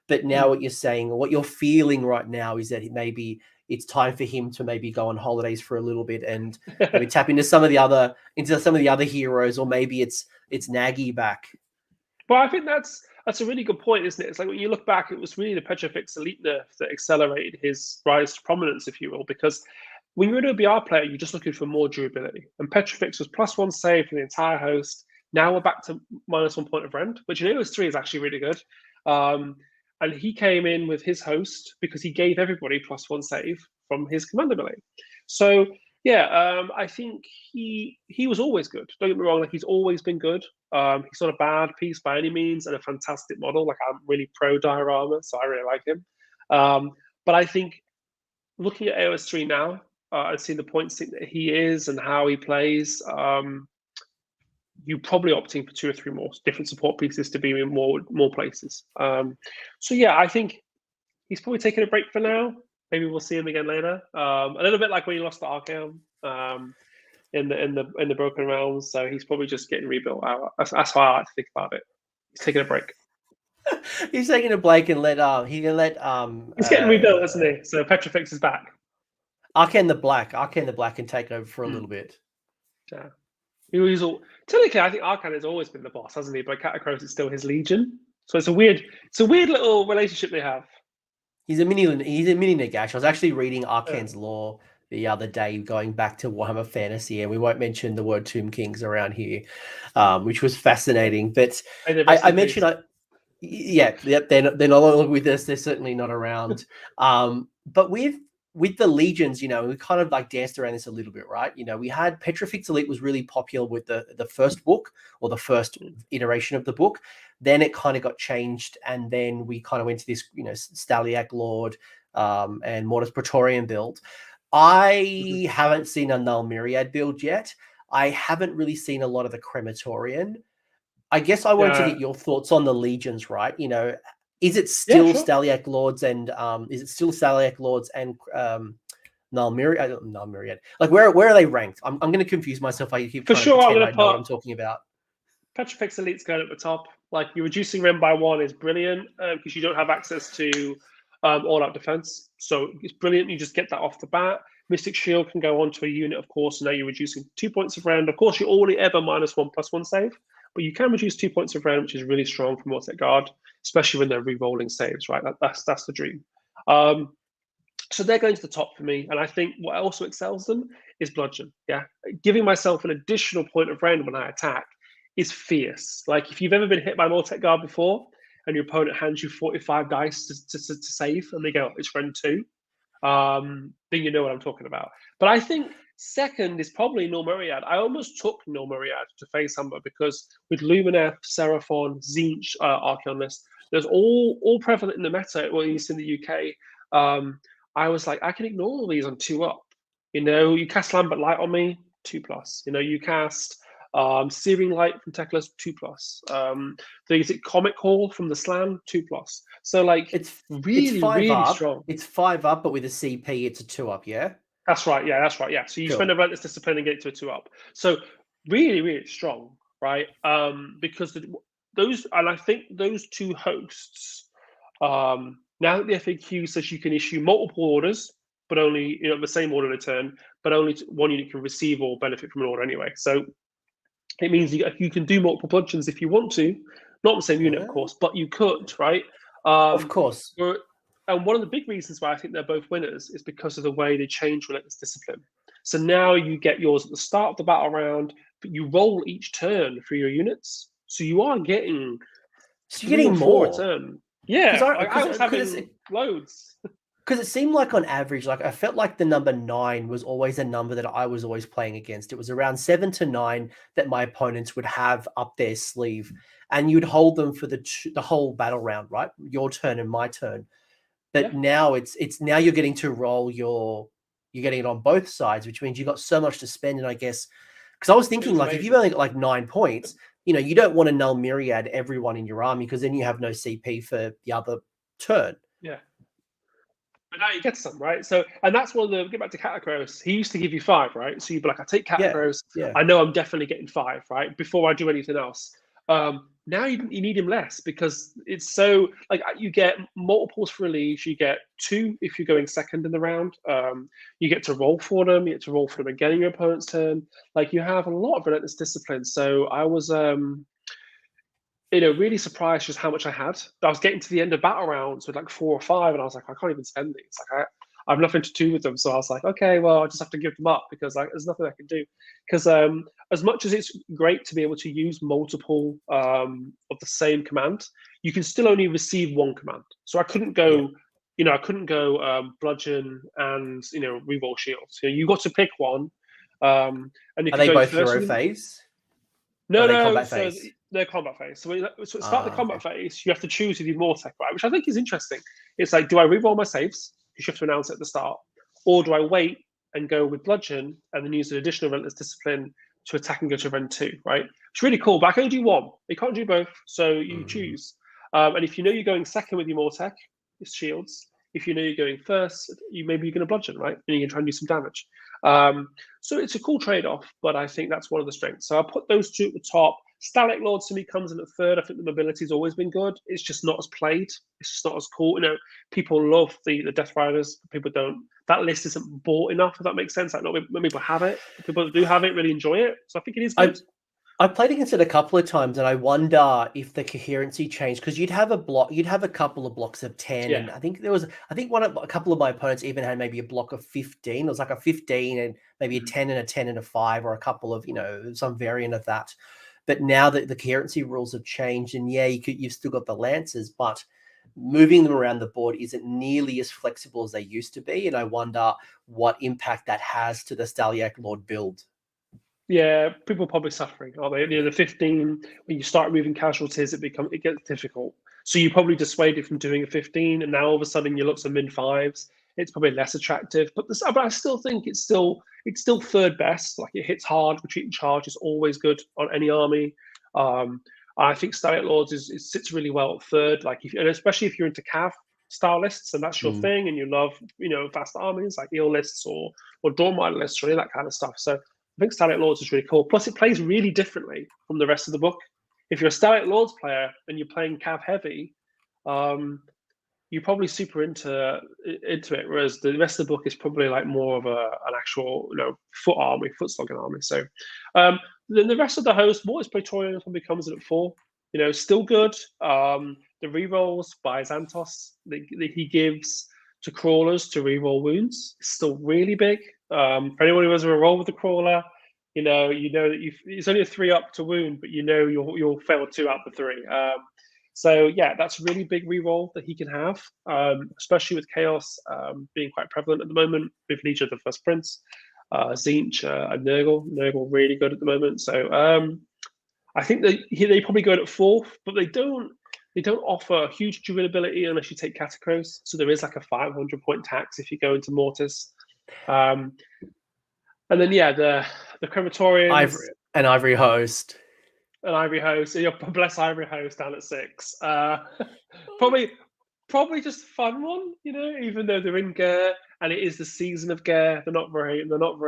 Speaker 1: But now what you're saying, or what you're feeling right now, is that maybe it's time for him to maybe go on holidays for a little bit and maybe tap into some of the other heroes, or maybe it's Nagy back.
Speaker 2: Well, I think that's a really good point, isn't it? It's like when you look back, it was really the Petrifix Elite nerf that accelerated his rise to prominence, if you will, because when you're an OBR player, you're just looking for more durability. And Petrifix was +1 save for the entire host. Now we're back to -1 point of rend, which in AOS3 is actually really good. And he came in with his host because he gave everybody +1 save from his command ability. So yeah, I think he was always good. Don't get me wrong, like, he's always been good. He's not a bad piece by any means, and a fantastic model. Like, I'm really pro diorama, so I really like him. But I think looking at AOS3 now, and seeing the points that he is and how he plays, you're probably opting for 2 or 3 more different support pieces to be in more places. So yeah, I think he's probably taking a break for now. Maybe we'll see him again later. A little bit like when he lost to Arcane in the Broken Realms. So he's probably just getting rebuilt out. That's how I like to think about it. He's taking a break.
Speaker 1: He's taking a break and he's
Speaker 2: getting rebuilt, isn't he? So Petrifix is back.
Speaker 1: Arcane the Black can take over for a little bit.
Speaker 2: Yeah. Technically, I think Arcane has always been the boss, hasn't he? But Catacross is still his Legion. So it's a weird little relationship they have.
Speaker 1: He's a mini Nagash. I was actually reading Arcane's lore the other day, going back to Warhammer Fantasy, and we won't mention the word Tomb Kings around here, which was fascinating. But I mentioned, they're no longer with us. They're certainly not around. But with the Legions, we kind of like danced around this a little bit, right? We had Petrifix Elite was really popular with the first book, or the first iteration of the book. Then it kind of got changed, and then we kind of went to this, Staliac Lord and Mortis Praetorian build. I haven't seen a Null Myriad build yet. I haven't really seen a lot of the Crematorian. I guess I wanted to get your thoughts on the Legions, right? Is it still Staliac Lords and Null Myriad? Like, where are they ranked? I'm going to confuse myself. I keep trying to pretend I know what I'm talking about.
Speaker 2: Petrifix Elite's going at the top. Like, you're reducing rem by 1 is brilliant because you don't have access to all-out defense. So it's brilliant. You just get that off the bat. Mystic Shield can go onto a unit, of course, and now you're reducing 2 points of rend. Of course, you're only ever -1/+1 save, but you can reduce 2 points of rend, which is really strong from Immortus Guard, especially when they're re-rolling saves, right? That's the dream. So they're going to the top for me, and I think what also excels them is bludgeon. Yeah, giving myself an additional point of rend when I attack is fierce. Like, if you've ever been hit by Immortus Guard before, and your opponent hands you 45 dice to save, and they go, it's rend 2, then you know what I'm talking about. But I think second is probably Null Myriad. I almost took Null Myriad to Facehammer because with Lumineth, Seraphon, Tzeentch, Arcane list, there's all prevalent in the meta, or at least in the UK. I was like, I can ignore all these on 2-up. You cast Lambert Light on me, 2+. You cast Searing Light from Teclis, 2+. Is it Comic Hall from the Slam, 2+. So like, it's really strong.
Speaker 1: It's 5 up, but with a CP, it's a 2-up. Yeah.
Speaker 2: That's right. Yeah, that's right. Yeah. So you spend a Relentless Discipline and get it to a 2-up. So really strong, right? Because I think those two hosts, now that the FAQ says you can issue multiple orders, but only the same order in a turn, but only one unit can receive or benefit from an order anyway. So it means you can do multiple bludgeons if you want to, not the same unit, of course, but you could, right?
Speaker 1: Of course.
Speaker 2: And one of the big reasons why I think they're both winners is because of the way they change Relentless Discipline. So now you get yours at the start of the battle round, but you roll each turn for your units. So you are getting
Speaker 1: more
Speaker 2: a turn. Yeah, I was having loads.
Speaker 1: Because it seemed like on average, like I felt like the number 9 was always a number that I was always playing against. It was around 7 to 9 that my opponents would have up their sleeve, and you'd hold them for the whole battle round, right? Your turn and my turn. But now it's now you're getting to roll you're getting it on both sides, which means you've got so much to spend. And I guess because I was thinking like if you've only got like 9 points, you don't want to null myriad everyone in your army because then you have no CP for the other turn.
Speaker 2: Yeah. But now you get some, right? So, and that's one of the, get back to Catacross, he used to give you 5, right? So you'd be like, I take Catacross, I know I'm definitely getting 5, right? Before I do anything else. Now you need him less because it's so, like, you get multiples for release, you get 2 if you're going second in the round, you get to roll for them, you get to roll for them again in your opponent's turn. Like, you have a lot of Relentless Discipline. So I was, really surprised just how much I had. I was getting to the end of battle rounds with like 4 or 5, and I was like, I can't even spend these. Like, I have nothing to do with them. So I was like, okay, well, I just have to give them up because there's nothing I can do. Because as much as it's great to be able to use multiple of the same command, you can still only receive 1 command. So I couldn't go, I couldn't go bludgeon and reroll shields. You got to pick one. And you
Speaker 1: are they both hero phase?
Speaker 2: No,
Speaker 1: combat phase?
Speaker 2: They're combat phase. So at start the combat phase, you have to choose with your Mortec, right? Which I think is interesting. It's like, do I reroll my saves? You have to announce it at the start. Or do I wait and go with bludgeon and then use an additional Relentless Discipline to attack and go to event 2, right? It's really cool, but I can only do 1. You can't do both, so you choose. And if you know you're going second with your Mortec, it's shields. If you know you're going first, maybe you're going to bludgeon, right? And you can try and do some damage. So it's a cool trade-off, but I think that's one of the strengths. So I'll put those 2 at the top. Stallic Lord to me comes in at 3rd. I think the mobility's always been good. It's just not as played. It's just not as cool. People love the Death Riders. People don't. That list isn't bought enough, if that makes sense. Like, not when people have it. People that do have it really enjoy it. So I think it is good.
Speaker 1: I've played against it a couple of times, and I wonder if the coherency changed because you'd have a couple of blocks of 10, and I think a couple of my opponents even had maybe a block of 15. It was like a 15 and maybe a 10 and a 10 and a 5, or a couple of some variant of that. But now that the coherency rules have changed, and you've still got the Lancers, but moving them around the board isn't nearly as flexible as they used to be, and I wonder what impact that has to the Stalliac Lord build.
Speaker 2: Yeah, people are probably suffering, are they? The 15, when you start moving casualties, it gets difficult. So you probably dissuaded from doing a 15, and now all of a sudden you look at min 5s. It's probably less attractive, but I still think it's still 3rd best. Like, it hits hard. Retreat and charge is always good on any army. I think Stalliac Lords sits really well at 3rd. Like, and especially if you're into Cav style lists and that's your thing, and you love fast armies like eel lists or Dawn Rider lists or any of that kind of stuff. So I think Stalliac Lords is really cool. Plus, it plays really differently from the rest of the book. If you're a Stalliac Lords player and you're playing Cav heavy, you're probably super into it, whereas the rest of the book is probably like more of an actual foot slogging army. So then the rest of the host, Mortis Praetorian probably comes in at 4. Still good. The rerolls by Xantos that he gives to crawlers to reroll wounds is still really big. For anyone who has a roll with the crawler, you know that it's only a 3 up to wound, but you'll fail 2 out of the 3. So yeah, that's a really big reroll that he can have, especially with Chaos being quite prevalent at the moment with Legion of the First Prince, Zinch, and Nurgle. Nurgle really good at the moment. So I think they probably go in at 4th, but they don't offer huge durability unless you take Catacross. So there is like a 500 point tax if you go into Mortis. And then the Crematorians.
Speaker 1: Ivory Host.
Speaker 2: An Ivory Host. So bless Ivory Host down at 6. Probably just a fun one, even though they're in Ger and it is the season of Ger, they're not very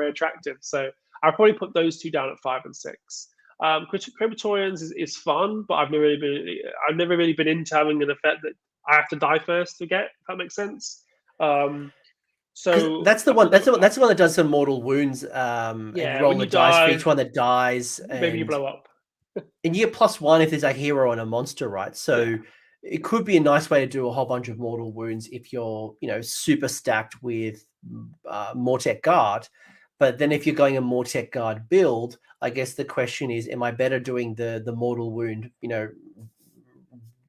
Speaker 2: attractive. So I'll probably put those 2 down at 5 and 6. Crematorians is fun, but I've never really been into having an effect that I have to die first to get, if that makes sense. So
Speaker 1: that's the one that does some mortal wounds. And you roll the dice for each one that dies.
Speaker 2: Maybe you blow up.
Speaker 1: And you get +1 if there's a hero and a monster, right? So it could be a nice way to do a whole bunch of mortal wounds if you're, super stacked with Mortec Guard. But then if you're going a Mortec Guard build, I guess the question is, am I better doing the mortal wound,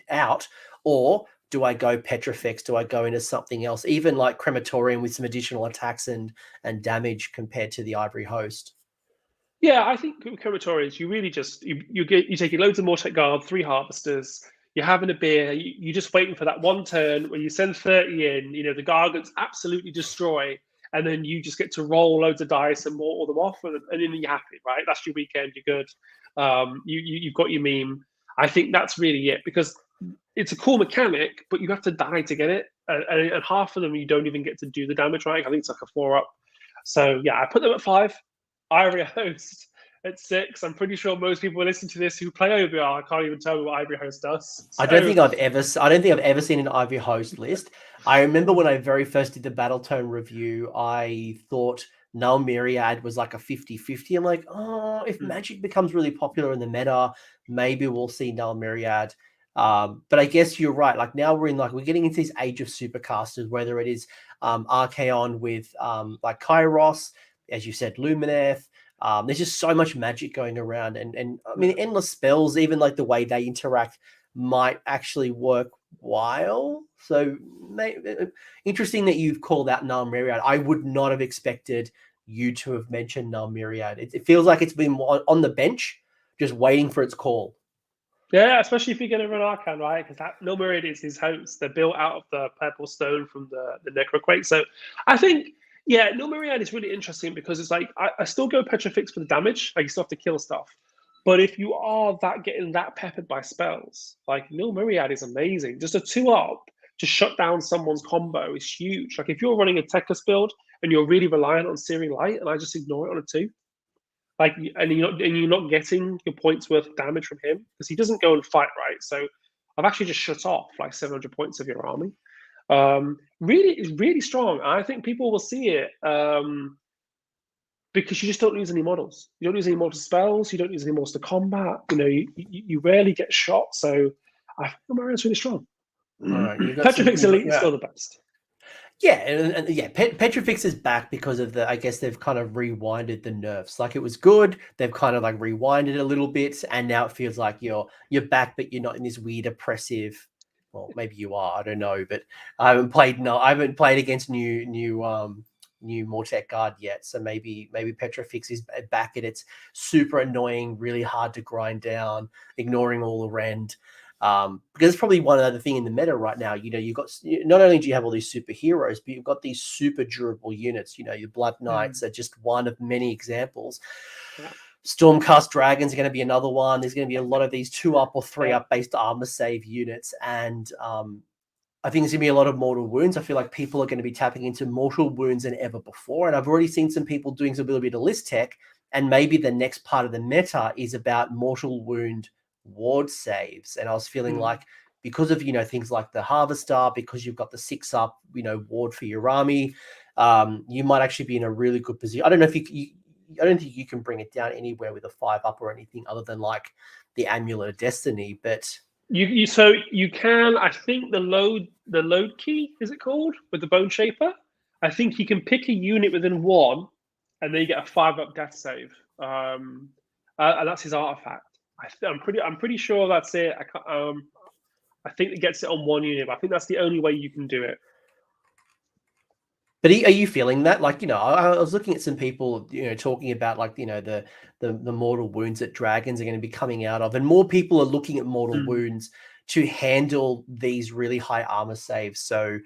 Speaker 1: out, or do I go Petrifex? Do I go into something else? Even like Crematorium with some additional attacks and damage compared to the Ivory Host.
Speaker 2: Yeah, I think crematoriums, you really just you take loads of Mortek Guard, 3 Harvesters, you're having a beer, you're just waiting for that one turn when you send 30 in, the Gargants absolutely destroy, and then you just get to roll loads of dice and mortal them off, and then you're happy, right? That's your weekend, you're good. You've got your meme. I think that's really it, because it's a cool mechanic, but you have to die to get it, and half of them you don't even get to do the damage, right? I think it's like a 4-up. So yeah, I put them at 5. Ivory Host at 6. I'm pretty sure most people listening to this who play OBR can't even tell me what Ivory Host does. So,
Speaker 1: I don't think I've ever seen an Ivory Host list. I remember when I very first did the Battletome review, I thought Null Myriad was like a 50-50. I'm like, oh, if Magic becomes really popular in the meta, maybe we'll see Null Myriad. But I guess you're right. Like now we're getting into this age of supercasters, whether it is Arcane with like Kairos, as you said, Lumineth. There's just so much magic going around, and I mean, endless spells, even like the way they interact might actually work well. So interesting that you've called out Null Myriad. I would not have expected you to have mentioned Null Myriad. It feels like it's been on the bench, just waiting for its call.
Speaker 2: Yeah, especially if you're going to run Arcane, right? Because that Null Myriad is his host. They're built out of the purple stone from the Necroquake. So I think, yeah, Null Myriad is really interesting because it's like, I still go Petrifex for the damage. Like, you still have to kill stuff. But if you are getting that peppered by spells, like Null Myriad is amazing. Just a 2-up to shut down someone's combo is huge. Like, if you're running a Techless build and you're really reliant on Searing Light, and I just ignore it on a 2, like, and you're not getting your points worth of damage from him because he doesn't go and fight, right? So I've actually just shut off like 700 points of your army. It's really strong. I think people will see it because you just don't lose any models. You don't lose any mortal spells. You don't lose any monster combat. You rarely get shot. So I think Marion's really strong.
Speaker 1: All right,
Speaker 2: Petrifex Elite is still the best.
Speaker 1: Yeah, and yeah, Petrifex is back because of I guess they've kind of rewinded the nerfs. Like, it was good, they've kind of like rewinded it a little bit, and now it feels like you're back, but you're not in this weird oppressive. Well, maybe you are, I don't know, but I haven't played against new Mortek Guard yet, so maybe Petrifex is back at its super annoying, really hard to grind down, ignoring all the rend. Because it's probably one other thing in the meta right now. You've got, not only do you have all these superheroes, but you've got these super durable units. Your Blood Knights are just one of many examples. Yeah. Stormcast Dragons are going to be another one. There's going to be a lot of these 2-up or 3-up based armor save units, and I think there's going to be a lot of mortal wounds. I feel like people are going to be tapping into mortal wounds than ever before, and I've already seen some people doing a little bit of list tech, and maybe the next part of the meta is about mortal wound ward saves. And I was feeling like, because of things like the Harvester, because you've got the 6-up ward for your army, you might actually be in a really good position. I don't know if I don't think you can bring it down anywhere with a 5-up or anything other than like the Amulet of Destiny, but
Speaker 2: you can. I think the load key, is it called, with the Bone Shaper, I think you can pick a unit within 1 and then you get a 5-up death save, and that's his artifact. I'm pretty sure that's it. I think it gets it on 1 unit, but I think that's the only way you can do it.
Speaker 1: But are you feeling that? Like, I was looking at some people, talking about like, the mortal wounds that dragons are going to be coming out of, and more people are looking at mortal wounds to handle these really high armor saves. So,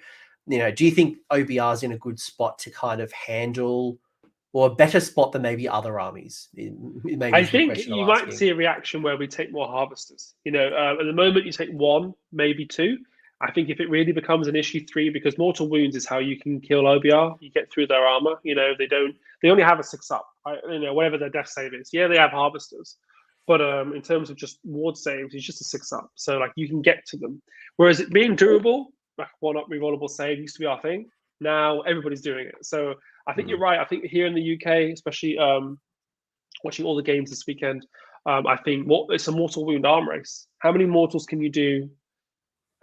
Speaker 1: do you think OBR is in a good spot to kind of handle, or a better spot than maybe other armies?
Speaker 2: I think you might see a reaction where we take more Harvesters. At the moment you take 1, maybe 2. I think if it really becomes an issue, 3, because mortal wounds is how you can kill OBR. You get through their armor. They only have a 6-up. Right? Whatever their death save is. Yeah, they have Harvesters, but in terms of just ward saves, it's just a 6-up. So like, you can get to them. Whereas it being durable, like 1-up rerollable save used to be our thing. Now everybody's doing it. So I think you're right. I think here in the UK, especially watching all the games this weekend, I think it's a mortal wound arm race. How many mortals can you do?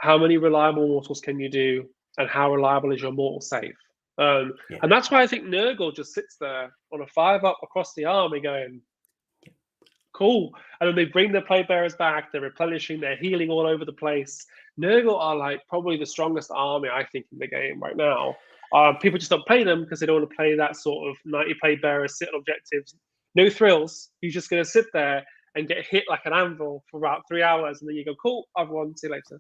Speaker 2: How many reliable mortals can you do? And how reliable is your mortal save? And that's why I think Nurgle just sits there on a 5-up across the army going, cool. And then they bring their play bearers back. They're replenishing. They're healing all over the place. Nurgle are like probably the strongest army, I think, in the game right now. People just don't play them because they don't want to play that sort of 90 play bearers, sit on objectives. No thrills. You're just going to sit there and get hit like an anvil for about 3 hours. And then you go, cool, I've won. See you later.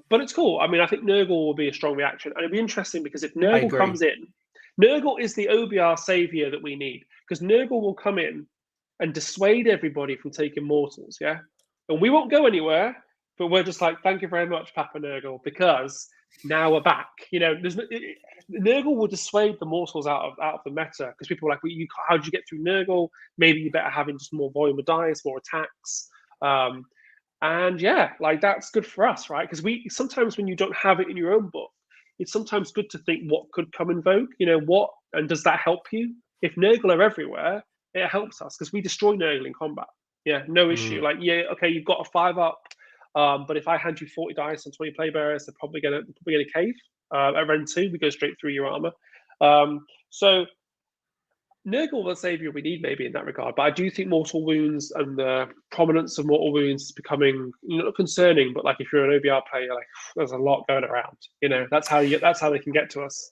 Speaker 2: But it's cool. I mean, I think Nurgle will be a strong reaction. And it'd be interesting because if Nurgle comes in, Nurgle is the OBR savior that we need. Because Nurgle will come in and dissuade everybody from taking mortals, yeah? And we won't go anywhere, but we're just like, thank you very much, Papa Nurgle, because now we're back. You know, Nurgle will dissuade the mortals out of the meta because people are like, well, how did you get through Nurgle? Maybe you're better having just more volume of dice, more attacks. And yeah, like that's good for us, right? Because sometimes when you don't have it in your own book, it's sometimes good to think what could come in vogue. You know, what, and does that help you? If Nurgle are everywhere, it helps us because we destroy Nurgle in combat. Yeah, no issue. Like, yeah, okay, you've got a 5-up, but if I hand you 40 dice and 20 play bearers, they're probably gonna cave. At Ren 2, we go straight through your armor. So Nurgle the savior we need maybe in that regard, but I do think mortal wounds and the prominence of mortal wounds is becoming not concerning, but like if you're an OBR player, like there's a lot going around. You know, that's how they can get to us.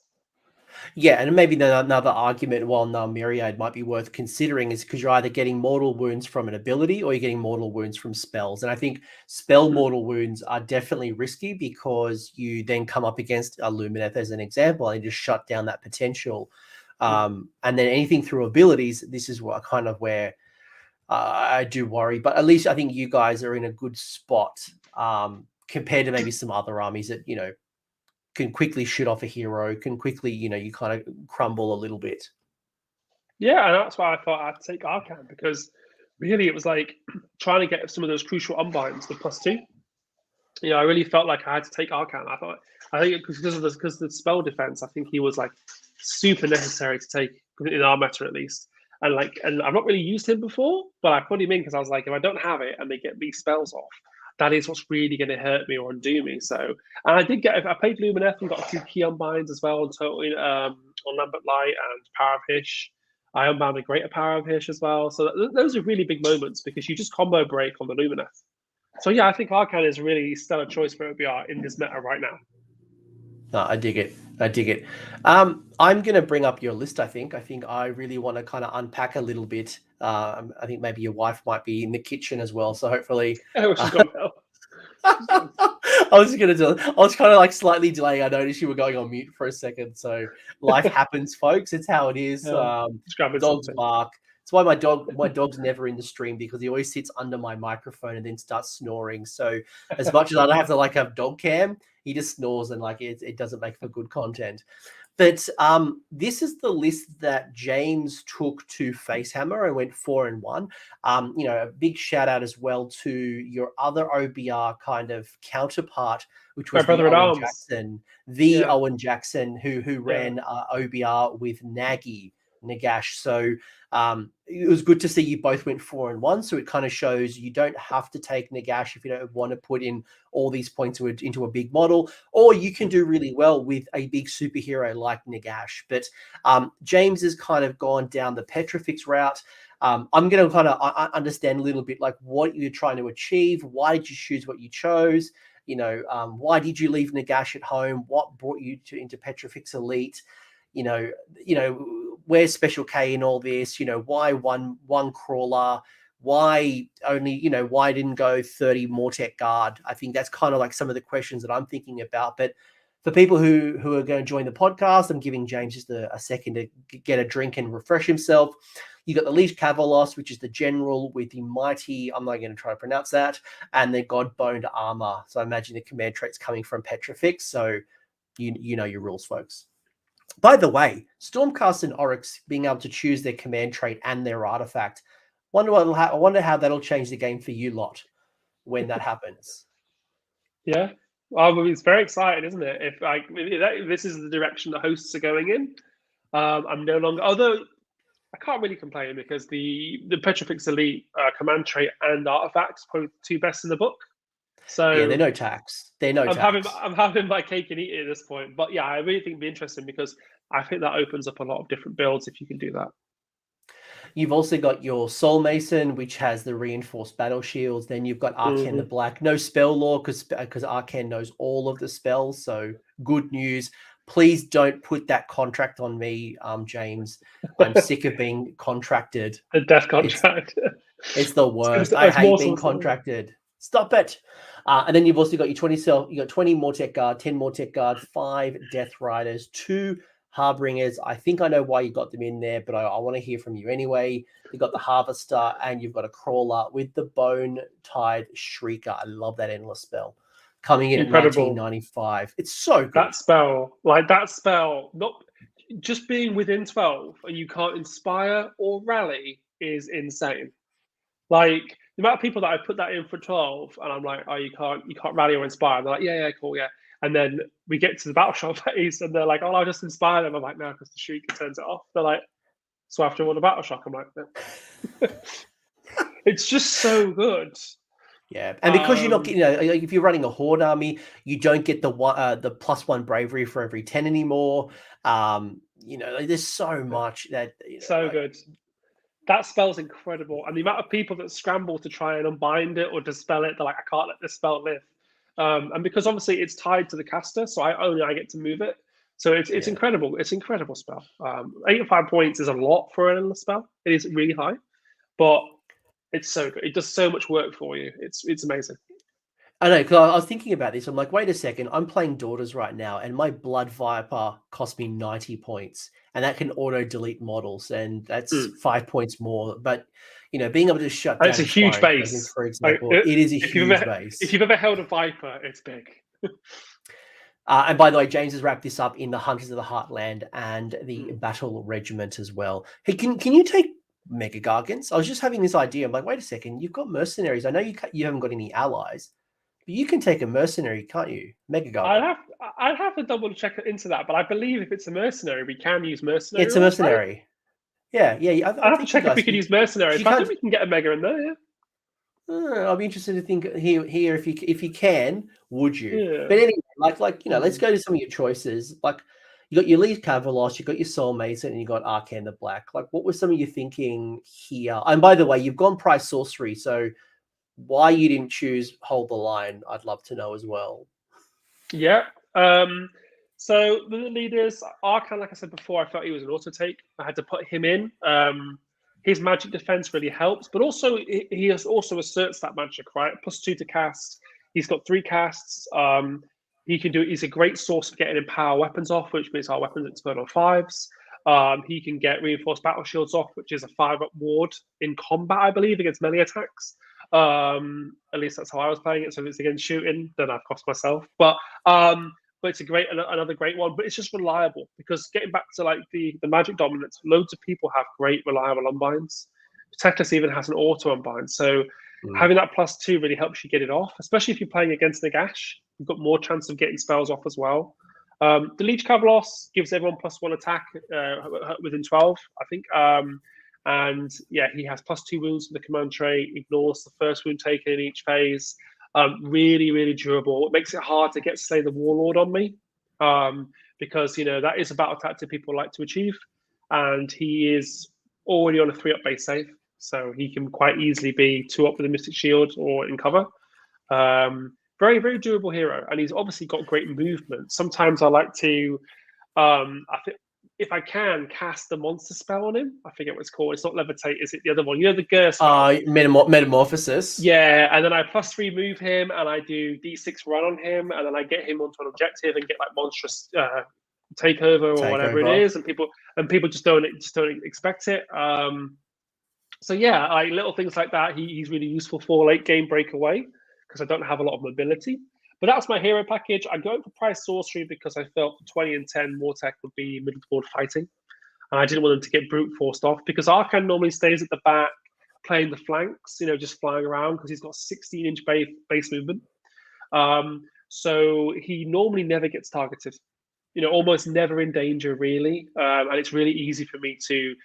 Speaker 1: Yeah, and maybe another argument while Myriad might be worth considering is because you're either getting mortal wounds from an ability or you're getting mortal wounds from spells. And I think spell mortal wounds are definitely risky because you then come up against a Lumineth as an example and just shut down that potential. And then anything through abilities, this is what kind of where I do worry. But at least I think you guys are in a good spot compared to maybe some other armies that, you know, can quickly shoot off a hero, can quickly, you know, you kind of crumble a little bit.
Speaker 2: Yeah, and that's why I thought I'd take Arcane, because really it was like trying to get some of those crucial unbinds, the +2. You know, I really felt like I had to take Arcane. I think because of the spell defense, I think he was like super necessary to take in our meta at least. And I've not really used him before, but I put him in because I was like, if I don't have it and they get these spells off, that is what's really going to hurt me or undo me. So, and I played Lumineth and got a few key unbinds as well on Lambert Light and Power of Hish. I unbound a greater Power of Hish as well. So those are really big moments because you just combo break on the Lumineth. So yeah, I think Arcane is really still a choice for OBR in this meta right now.
Speaker 1: No, I dig it. I'm going to bring up your list, I think. I really want to kind of unpack a little bit. I think maybe your wife might be in the kitchen as well, so hopefully...
Speaker 2: Oh, she's gone now.
Speaker 1: I was kind of like slightly delaying. I noticed you were going on mute for a second, so life happens, folks. It's how it is. Dogs bark. It's why my dog's never in the stream because he always sits under my microphone and then starts snoring. So as much as I don't have to like have dog cam, he just snores and like it doesn't make for good content. But this is the list that James took to Facehammer and went 4-1. You know, a big shout out as well to your other OBR kind of counterpart, which was Owen Jackson, Owen Jackson, who ran OBR with Nagash. So it was good to see you both went 4-1. So it kind of shows you don't have to take Nagash if you don't want to put in all these points into a big model, or you can do really well with a big superhero like Nagash. But James has kind of gone down the Petrifix route. I'm going to kind of understand a little bit like what you're trying to achieve. Why did you choose what you chose? You know, why did you leave Nagash at home? What brought you into Petrifix Elite? You know, where's Special K in all this? You know, why one crawler? Why only, you know, why didn't go 30 Mortec Guard? I think that's kind of like some of the questions that I'm thinking about. But for people who are going to join the podcast, I'm giving James just a second to get a drink and refresh himself. You got the Leech Cavalos, which is the general with the mighty, I'm not going to try to pronounce that, and the God-boned armor. So I imagine the command trait's coming from Petrifix. So you know your rules, folks. By the way, Stormcast and Oryx being able to choose their command trait and their artifact, I wonder how that'll change the game for you lot when that happens.
Speaker 2: Yeah, well, it's very exciting, isn't it? If this is the direction the hosts are going in, I'm no longer. Although I can't really complain because the Petrifix Elite command trait and artifacts probably the two best in the book. So
Speaker 1: yeah, they're no tax.
Speaker 2: I'm having my cake and eat it at this point. But yeah, I really think it'd be interesting because I think that opens up a lot of different builds if you can do that.
Speaker 1: You've also got your Soul Mason, which has the reinforced battle shields. Then you've got Arcane the Black. No spell lore because Arcane knows all of the spells. So good news. Please don't put that contract on me, James. I'm sick of being contracted.
Speaker 2: The death contract.
Speaker 1: It's the worst. I hate being contracted. Stop it. And then you've also got your 20 cell. You got 20 Mortek Guard, 10 Mortek Guard, 5 Death Riders, 2 Harbingers. I think I know why you got them in there, but I want to hear from you anyway. You've got the Harvester, and you've got a Crawler with the Bone Tide Shrieker. I love that endless spell. Coming in
Speaker 2: Incredible.
Speaker 1: at 1995. It's so good.
Speaker 2: That spell, not just being within 12 and you can't inspire or rally is insane. Like the amount of people that I put that in for 12 and I'm like, oh, you can't rally or inspire. And they're like, yeah, cool, yeah. And then we get to the battle shot phase and they're like, oh, I'll just inspire them. I'm like, no, because the Shrieker turns it off. They're like, so after all the battle shock, I'm like, no. It's just so good.
Speaker 1: Yeah, and because you're not getting, if you're running a Horde army, you don't get the +1 bravery for every 10 anymore. There's so much that
Speaker 2: good. That spell's incredible, and the amount of people that scramble to try and unbind it or dispel it, they're like, I can't let this spell live. And because obviously it's tied to the caster, so I get to move it. So it's incredible. It's an incredible spell. 85 points is a lot for an endless spell. It is really high, but it's so good. It does so much work for you. It's amazing.
Speaker 1: I know, because I was thinking about this. I'm like, wait a second. I'm playing Daughters right now, and my Blood Viper cost me 90 points, and that can auto-delete models, and that's 5 points more. But, being able to shut down...
Speaker 2: It's a huge base.
Speaker 1: For example, it is a huge base.
Speaker 2: If you've ever held a Viper, it's big.
Speaker 1: And by the way, James has wrapped this up in the Hunters of the Heartland and the Battle Regiment as well. Hey, can you take Mega Gargants? I was just having this idea. I'm like, wait a second, you've got mercenaries. I know you haven't got any allies, but you can take a mercenary, can't you? Mega Gargant.
Speaker 2: I'd have to double check into that, but I believe if it's a mercenary, we can use mercenary.
Speaker 1: It's a mercenary. Right? Yeah.
Speaker 2: I'd have to check if we can use mercenaries. But I think we can get a Mega in there. Yeah.
Speaker 1: I'll be interested to think here if you can, would you?
Speaker 2: Yeah.
Speaker 1: But anyway, let's go to some of your choices. Like, you got your Lead Cavalos, you got your Soul Mason, and you got Arcane the Black. Like, what was some of your thinking here? And by the way, you've gone price sorcery, so why you didn't choose Hold the Line, I'd love to know as well.
Speaker 2: Yeah. So the leaders, Arcane, like I said before, I felt he was an auto take. I had to put him in. His magic defense really helps, but also he also asserts that magic, right? +2 to cast. He's got 3 casts. He's a great source of getting Empower weapons off, which means our weapons explode on 5s. He can get Reinforced Battle Shields off, which is a 5-up ward in combat, I believe, against melee attacks. At least that's how I was playing it. So if it's against shooting, then I've cost myself. But it's another great one. But it's just reliable, because getting back to like the magic dominance, loads of people have great reliable unbinds. Teclis even has an auto unbind. So having that +2 really helps you get it off, especially if you're playing against Nagash. You've got more chance of getting spells off as well. The Leech Cavalos gives everyone +1 attack within 12, I think. And yeah, he has +2 wounds from the command trait, ignores the first wound taken in each phase. Really, really durable. It makes it hard to get Slay the Warlord on me, because that is a battle tactic people like to achieve, and he is already on a 3-up base save, so he can quite easily be 2-up with a Mystic Shield or in cover. Very, very durable hero, and he's obviously got great movement. Sometimes I like to, I think, if I can, cast the monster spell on him. I forget what it's called. It's not Levitate, is it? The other one. The Gur spell.
Speaker 1: Metamorphosis.
Speaker 2: Yeah, and then I +3 move him, and I do D6 run on him, and then I get him onto an objective and get like monstrous takeover or whatever it is, and people just don't expect it. So yeah, like little things like that. He's really useful for late game breakaway, because I don't have a lot of mobility. But that's my hero package. I'm going for price sorcery because I felt 20 and 10 Mortek would be middle board fighting. And I didn't want them to get brute forced off, because Arcane normally stays at the back, playing the flanks, just flying around, because he's got 16-inch base movement. So he normally never gets targeted, almost never in danger, really. And it's really easy for me to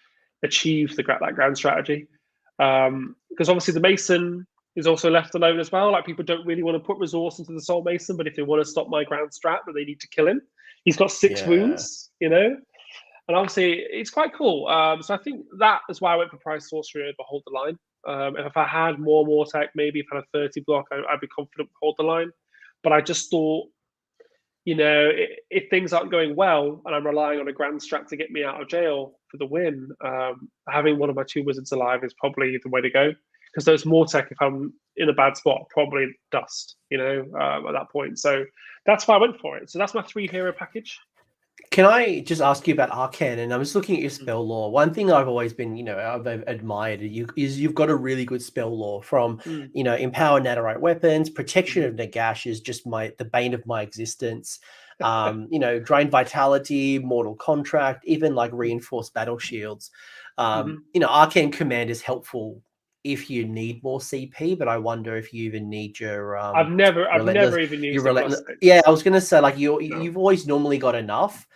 Speaker 2: achieve that ground strategy. Because obviously the Mason is also left alone as well. Like, people don't really want to put resource into the Soul Mason, but if they want to stop my ground strat, then they need to kill him. He's got 6 wounds, And obviously, it's quite cool. So I think that is why I went for Price Sorcery over Hold the Line. If I had more tech, maybe if I had a 30 block, I'd be confident with Hold the Line. But I just thought, if things aren't going well and I'm relying on a grand strat to get me out of jail for the win, having one of my 2 wizards alive is probably the way to go. Because those Mortec, if I'm in a bad spot, probably dust, at that point. So that's why I went for it. So that's my 3 hero package.
Speaker 1: Can I just ask you about Arcane? And I was looking at your spell lore. One thing I've always been, I've admired is you've got a really good spell lore from, empower Nadirite weapons, protection of Nagash is just the bane of my existence. Drain vitality, mortal contract, even like reinforced battle shields. Arcane command is helpful if you need more CP, but I wonder if you even need your
Speaker 2: I've never even used
Speaker 1: relentless. Yeah, I was gonna say like you've always normally got enough.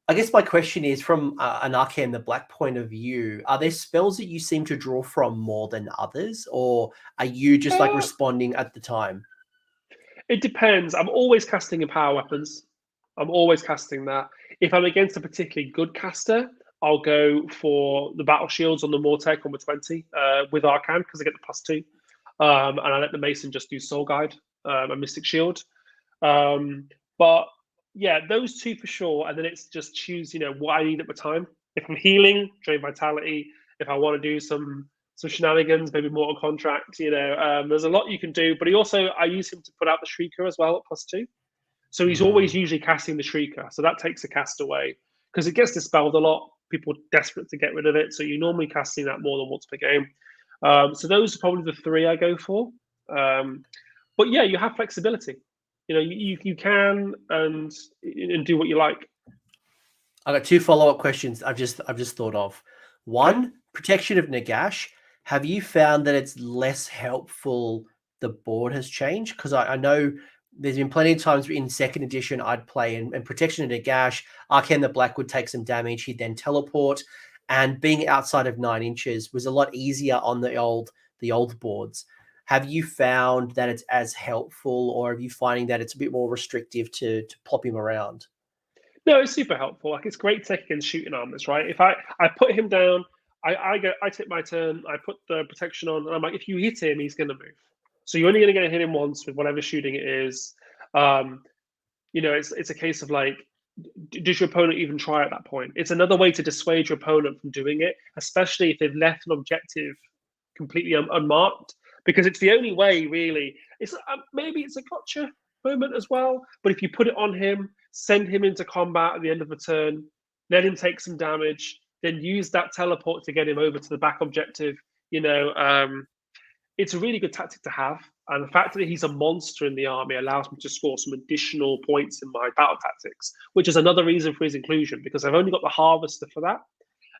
Speaker 1: I guess my question is from an Arcane the Black point of view, are there spells that you seem to draw from more than others, or are you just like responding at the time?
Speaker 2: It depends. I'm always casting Empower weapons. I'm always casting that. If I'm against a particularly good caster, I'll go for the battle shields on the Mortec on the 20 with Arcane because I get the +2. And I let the Mason just do Soul Guide and Mystic Shield. But yeah, those 2 for sure. And then it's just choose, what I need at the time. If I'm healing, Drain Vitality. If I want to do some shenanigans, maybe Mortal Contract, there's a lot you can do. But I use him to put out the Shrieker as well at +2. So he's always usually casting the Shrieker. So that takes the cast away because it gets dispelled a lot. People are desperate to get rid of it. So you're normally casting that more than once per game. So those are probably the 3 I go for. But yeah, you have flexibility. You can and do what you like.
Speaker 1: I got 2 follow-up questions I've just thought of. One, protection of Nagash. Have you found that it's less helpful the board has changed? Because I know there's been plenty of times in 2nd edition I'd play and protection of Nagash, Arcane the Black would take some damage, he'd then teleport, and being outside of 9 inches was a lot easier on the old boards. Have you found that it's as helpful, or are you finding that it's a bit more restrictive to plop him around?
Speaker 2: No, it's super helpful. Like it's great tech against shooting armors, right? If I put him down, I take my turn, I put the protection on, and I'm like, if you hit him, he's going to move. So you're only going to get hit him once with whatever shooting it is. It's a case of like, does your opponent even try at that point? It's another way to dissuade your opponent from doing it, especially if they've left an objective completely unmarked, because it's the only way really. It's maybe it's a gotcha moment as well, but if you put it on him, send him into combat at the end of the turn, let him take some damage, then use that teleport to get him over to the back objective. It's a really good tactic to have. And the fact that he's a monster in the army allows me to score some additional points in my battle tactics, which is another reason for his inclusion, because I've only got the Harvester for that.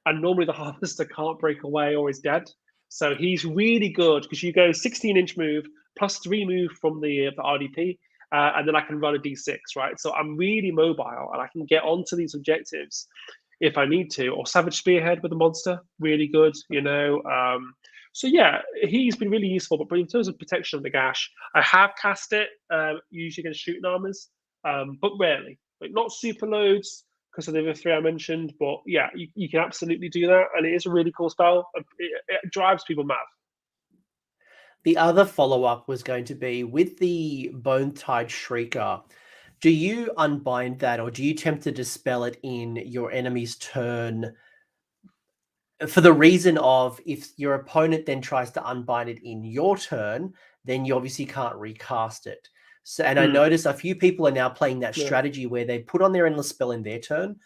Speaker 2: And normally the Harvester can't break away or is dead. So he's really good because you go 16-inch move plus 3 move from the RDP, and then I can run a D6, right? So I'm really mobile and I can get onto these objectives if I need to. Or Savage Spearhead with the monster, really good, So yeah, he's been really useful. But in terms of protection of the gash, I have cast it usually against shooting armors, but rarely. Like not super loads because of the other 3 I mentioned. But yeah, you can absolutely do that, and it is a really cool spell. It drives people mad.
Speaker 1: The other follow-up was going to be with the Bone-Tied Shrieker. Do you unbind that, or do you attempt to dispel it in your enemy's turn? For the reason of if your opponent then tries to unbind it in your turn, then you obviously can't recast it. So, and I notice a few people are now playing that strategy where they put on their endless spell in their turn,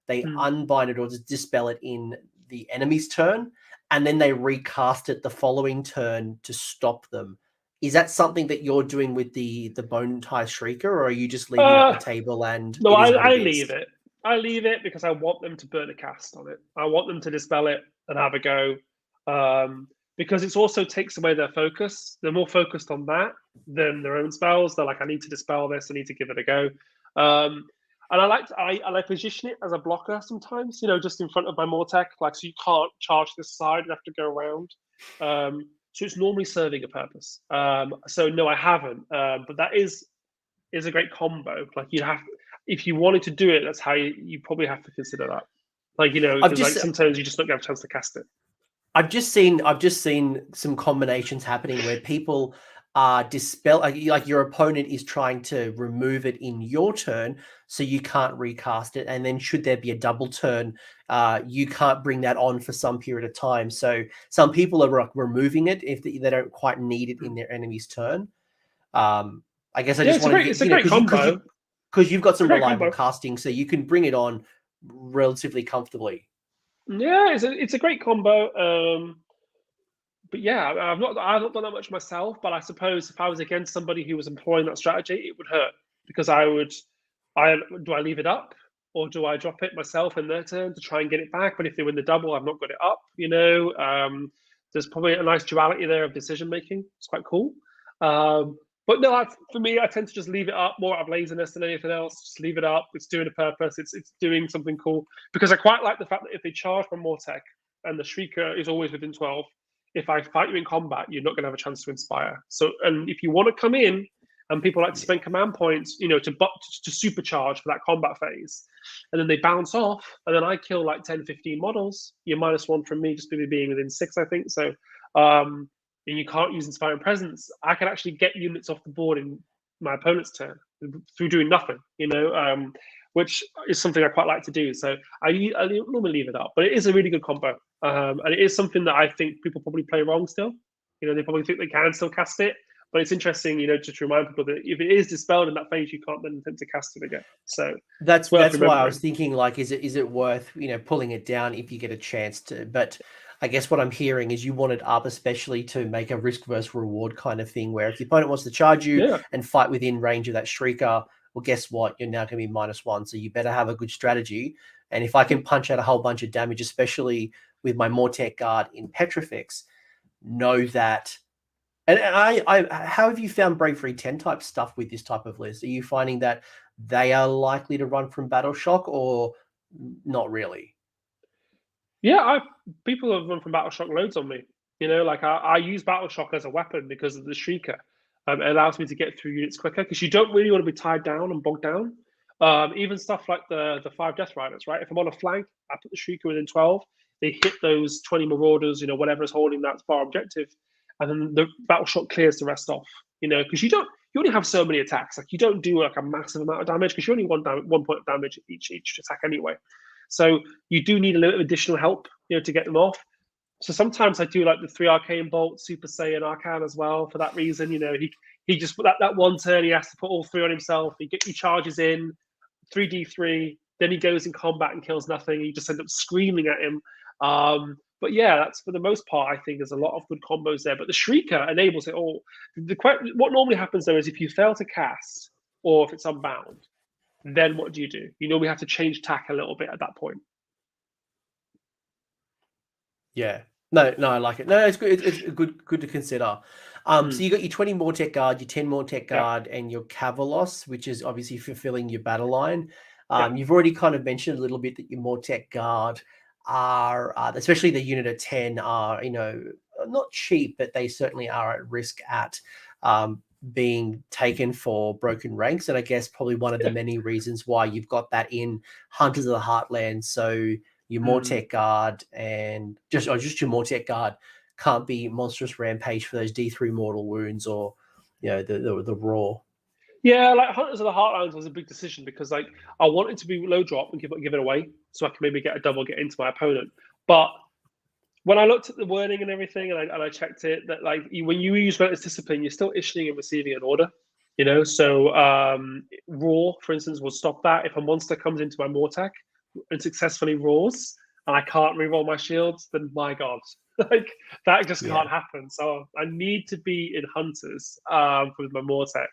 Speaker 1: they unbind it or just dispel it in the enemy's turn, and then they recast it the following turn to stop them. Is that something that you're doing with the Bone-Tie Shrieker, or are you just leaving it at the table and
Speaker 2: no,
Speaker 1: it is
Speaker 2: I leave it. I leave it because I want them to burn a cast on it. I want them to dispel it and have a go. Because it also takes away their focus. They're more focused on that than their own spells. They're like, I need to dispel this. I need to give it a go. And I like position it as a blocker sometimes, just in front of my Mortec, like so you can't charge this side, you have to go around. So it's normally serving a purpose. So no, I haven't. But that is a great combo. Like you have, if you wanted to do it, that's how you probably have to consider that. Like, because like sometimes you just don't get a chance to cast it.
Speaker 1: I've just seen some combinations happening where people are like your opponent is trying to remove it in your turn, so you can't recast it, and then should there be a double turn, you can't bring that on for some period of time. So some people are removing it if they don't quite need it in their enemy's turn. I guess I just want to get,
Speaker 2: it's a great combo
Speaker 1: because you've got some reliable casting, so you can bring it on relatively comfortably.
Speaker 2: Yeah, it's a great combo. But yeah, I've not done that much myself. But I suppose if I was against somebody who was employing that strategy, it would hurt because do I leave it up or do I drop it myself in their turn to try and get it back? But if they win the double, I've not got it up. There's probably a nice duality there of decision making. It's quite cool. But no, for me, I tend to just leave it up more out of laziness than anything else. Just leave it up. It's doing a purpose. It's doing something cool. Because I quite like the fact that if they charge from Mortec and the Shrieker is always within 12, if I fight you in combat, you're not going to have a chance to inspire. So, and if you want to come in, and people like to spend command points, to supercharge for that combat phase, and then they bounce off, and then I kill like 10, 15 models, you're -1 from me just maybe being within 6, I think. So, and you can't use Inspiring Presence, I can actually get units off the board in my opponent's turn through doing nothing, which is something I quite like to do. So I normally leave it up, but it is a really good combo. And it is something that I think people probably play wrong still. They probably think they can still cast it, but it's interesting, just to remind people that if it is dispelled in that phase, you can't then attempt to cast it again. So
Speaker 1: that's why I was thinking, like, is it worth pulling it down if you get a chance to? But I guess what I'm hearing is you want it up, especially to make a risk versus reward kind of thing, where if the opponent wants to charge you and fight within range of that Shrieker, well, guess what? You're now going to be -1, so you better have a good strategy. And if I can punch out a whole bunch of damage, especially with my Mortec Guard in Petrifex, know that. And how have you found Bravery 10 type stuff with this type of list? Are you finding that they are likely to run from Battle Shock or not really?
Speaker 2: Yeah, people have run from Battle Shock loads on me. Like I use Battle Shock as a weapon because of the Shrieker. It allows me to get through units quicker because you don't really want to be tied down and bogged down. Even stuff like the 5 Death Riders, right? If I'm on a flank, I put the Shrieker within 12. They hit those 20 Marauders, whatever is holding that far objective, and then the Battle Shock clears the rest off. Because you only have so many attacks. Like you don't do like a massive amount of damage because you only want 1 point of damage each attack anyway. So you do need a little additional help, to get them off. So sometimes I do like the 3 Arcane Bolt, Super Saiyan Arcane as well for that reason. He just put that one turn, he has to put all 3 on himself. He charges in 3d3, then he goes in combat and kills nothing. You just end up screaming at him. But yeah, that's for the most part. I think there's a lot of good combos there. But the Shrieker enables it all. What normally happens though is if you fail to cast or if it's unbound, then what do? You normally have to change tack a little bit at that point.
Speaker 1: Yeah. No, I like it. No, it's good. It's good to consider. So you got your 20 Mortec Guard, your 10 Mortec Guard, and your Cavalos, which is obviously fulfilling your battle line. You've already kind of mentioned a little bit that your Mortec Guard are, especially the unit of 10, are not cheap, but they certainly are at risk at being taken for broken ranks. And I guess probably one of the many reasons why you've got that in Hunters of the Heartland. So your Mortec Guard and just your Mortec Guard can't be Monstrous Rampage for those D3 mortal wounds or the raw.
Speaker 2: Yeah, like Hunters of the Heartlands was a big decision because like I wanted to be low drop and give it away so I can maybe get a double get into my opponent. But when I looked at the wording and everything and I checked it, that like when you use Relentless Discipline, you're still issuing and receiving an order. So Raw, for instance, will stop that. If a monster comes into my Mortec and successfully roars and I can't reroll my shields, then my God, like that just can't happen. So I need to be in Hunters with my Mortec.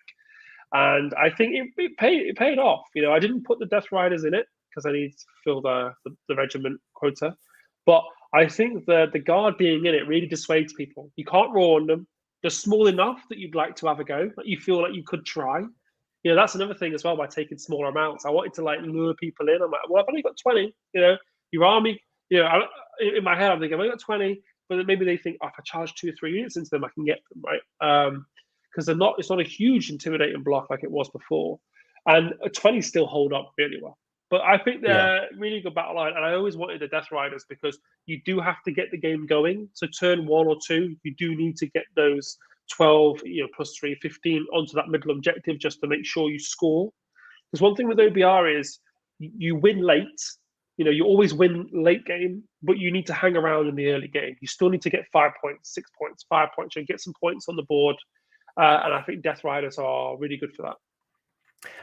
Speaker 2: And I think it paid off. I didn't put the Death Riders in it because I need to fill the regiment quota. But I think the Guard being in it really dissuades people. You can't roar on them. They're small enough that you'd like to have a go. That you feel like you could try. That's another thing as well by taking smaller amounts. I wanted to like lure people in. I'm like, well, I've only got 20. Your army. In my head, I'm thinking I've only got 20. But then maybe they think, if I charge 2 or 3 units into them, I can get them, right? Because it's not a huge intimidating block like it was before. And a 20 still hold up really well. But I think they're really good battle line, and I always wanted the Death Riders because you do have to get the game going. So turn 1 or 2, you do need to get those 12, plus 3, 15 onto that middle objective just to make sure you score. Because one thing with OBR is you win late. You always win late game, but you need to hang around in the early game. You still need to get 5 points, 6 points, 5 points, and get some points on the board. And I think Death Riders are really good for that.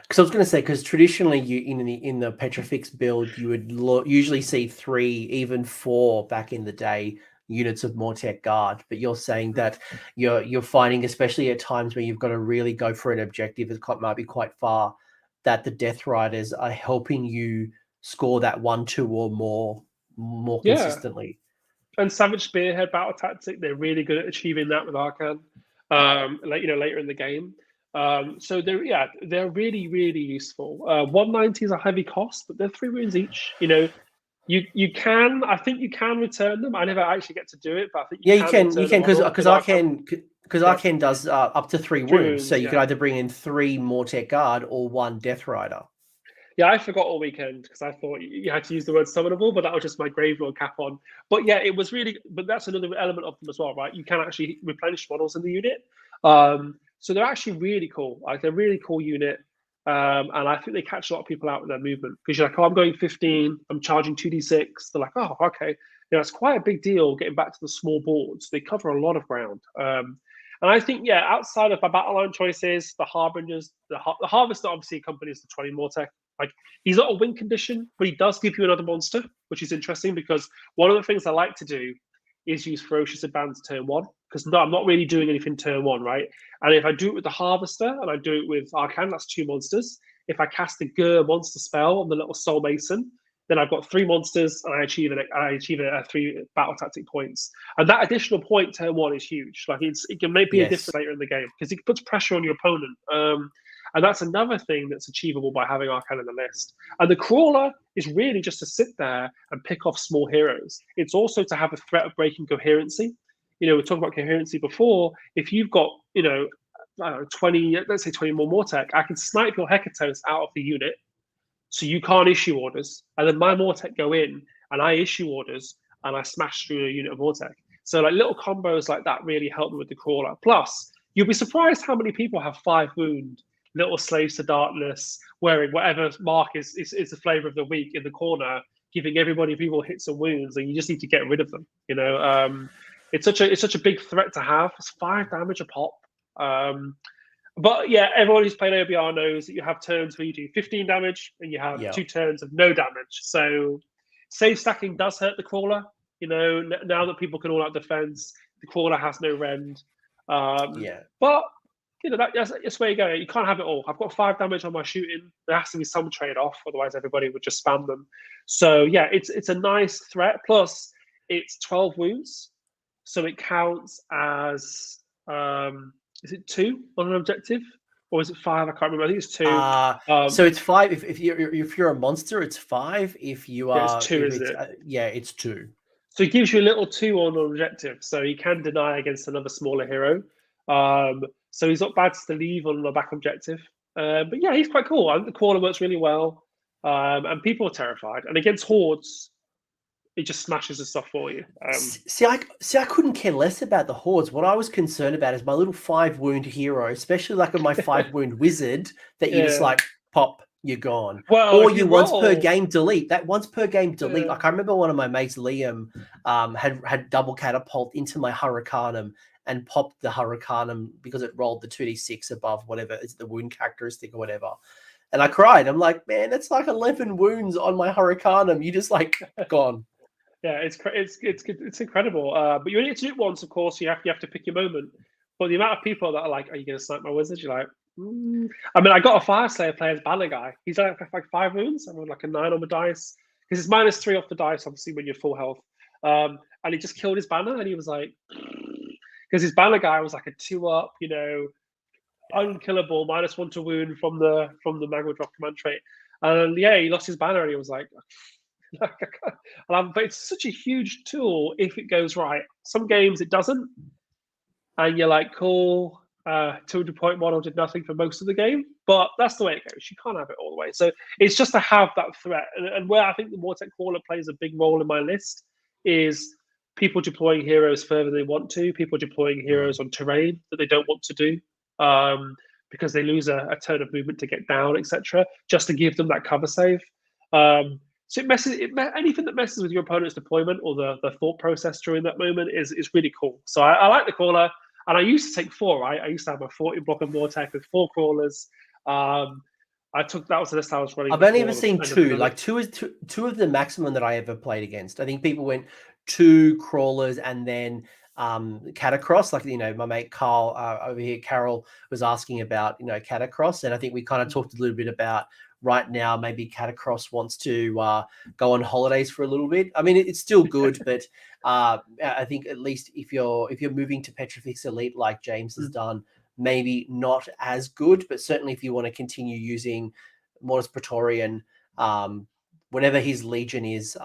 Speaker 1: Because I was going to say, because traditionally you in the Petrifix build, you would usually see 3, even 4 back in the day units of Mortek Guard. But you're saying that you're finding, especially at times where you've got to really go for an objective that might be quite far, that the Death Riders are helping you score that 1, 2, or more consistently.
Speaker 2: And Savage Spearhead battle tactic, they're really good at achieving that with Arcane. Later in the game. So they're really, really useful. 190 is a heavy cost, but they're 3 wounds each. I think you can return them. I never actually get to do it, but I think you can
Speaker 1: because Arcane does up to 3 wounds. So you can either bring in 3 Mortek Guard or 1 Death Rider.
Speaker 2: Yeah, I forgot all weekend because I thought you had to use the word summonable, but that was just my Gravelord cap on. But yeah, it was really. But that's another element of them as well, right? You can actually replenish models in the unit. So they're actually really cool. Like, they're a really cool unit. And I think they catch a lot of people out with their movement because you're like, oh, I'm going 15, I'm charging 2d6. They're like, oh, okay. It's quite a big deal getting back to the small boards. They cover a lot of ground. And I think, outside of my battle line choices, the Harbingers, the Harvester obviously accompanies the 20 Mortek. Like, he's not a win condition, but he does give you another monster, which is interesting because one of the things I like to do is use Ferocious Advance turn 1, because I'm not really doing anything turn 1, right? And if I do it with the Harvester and I do it with Arcane, that's 2 monsters. If I cast the Gur monster spell on the little Soul Mason, then I've got 3 monsters and I achieve 3 battle tactic points. And that additional point turn 1 is huge. Like, it can make a difference later in the game because it puts pressure on your opponent. And that's another thing that's achievable by having Arcane in the list. And the Crawler is really just to sit there and pick off small heroes. It's also to have a threat of breaking coherency. We talked about coherency before. If you've got, 20, let's say 20 more Mortek, I can snipe your Hecatos out of the unit, so you can't issue orders. And then my Mortek go in, and I issue orders, and I smash through a unit of Mortek. So like little combos like that really help me with the Crawler. Plus, you'll be surprised how many people have 5 wound, little slaves to darkness, wearing whatever mark is the flavor of the week in the corner, giving everybody people hits and wounds, and you just need to get rid of them. It's such a big threat to have. It's 5 damage a pop. But yeah, everyone who's played OBR knows that you have turns where you do 15 damage and you have 2 turns of no damage. So save stacking does hurt the Crawler. Now that people can all out defense, the Crawler has no rend. But that's where you go. You can't have it all. I've got 5 damage on my shooting. There has to be some trade-off, otherwise everybody would just spam them. So yeah, it's a nice threat. Plus, it's 12 wounds, so it counts as is it 2 on an objective, or is it 5? I can't remember. I think it's 2.
Speaker 1: So it's 5 if you're a monster. It's 5 if you are.
Speaker 2: It's 2, isn't it?
Speaker 1: It's 2.
Speaker 2: So it gives you a little 2 on an objective, so you can deny against another smaller hero. So he's not bad to leave on a back objective. But yeah, he's quite cool. I think the Crawler works really well. And people are terrified. And against Hordes, it just smashes the stuff for you.
Speaker 1: I couldn't care less about the Hordes. What I was concerned about is my little 5 wound hero, especially like my 5 wound wizard, that you just like pop, you're gone.
Speaker 2: Well,
Speaker 1: or you once per game delete. That once per game delete. Like, I remember one of my mates, Liam, had double catapult into my Hurricanum and popped the Hurricanum because it rolled the 2d6 above whatever, it's the wound characteristic or whatever. And I cried. I'm like, man, that's like 11 wounds on my Hurricanum. You just like gone.
Speaker 2: Yeah, it's incredible. But you only get to do it once, of course. You have to pick your moment. But the amount of people that are like, "Are you going to snipe my wizard?" You're like, I mean, I got a Fire Slayer player's banner guy. He's like 5 wounds. I'm on like a 9 on the dice because it's -3 off the dice, obviously, when you're full health. And he just killed his banner, and he was like, because his banner guy was like a 2-up, unkillable, -1 to wound from the Magma Drop command trait. And yeah, he lost his banner, and he was like, but it's such a huge tool if it goes right. Some games it doesn't, and you're like, cool. 200-point model did nothing for most of the game, but that's the way it goes. You can't have it all the way. So it's just to have that threat. And where I think the Mortek Crawler plays a big role in my list is people deploying heroes further than they want to, people deploying heroes on terrain that they don't want to do because they lose a turn of movement to get down, etc., just to give them that cover save. So anything that messes with your opponent's deployment or the thought process during that moment is really cool. So I like the Crawler. And I used to take 4, right? I used to have a 40 block of Mortek with 4 crawlers. That was the list I was running.
Speaker 1: I've only ever seen 2. Like 2 is two of the maximum that I ever played against. I think people went 2 crawlers and then Catacross. Like, my mate Carl over here, Carol, was asking about, Catacross. And I think we kind of talked a little bit about right now, maybe Catacross wants to go on holidays for a little bit. I mean, it's still good, but I think at least if you're moving to Petrifix Elite like James has done, maybe not as good, but certainly if you want to continue using Mortis Praetorian, whatever his Legion is,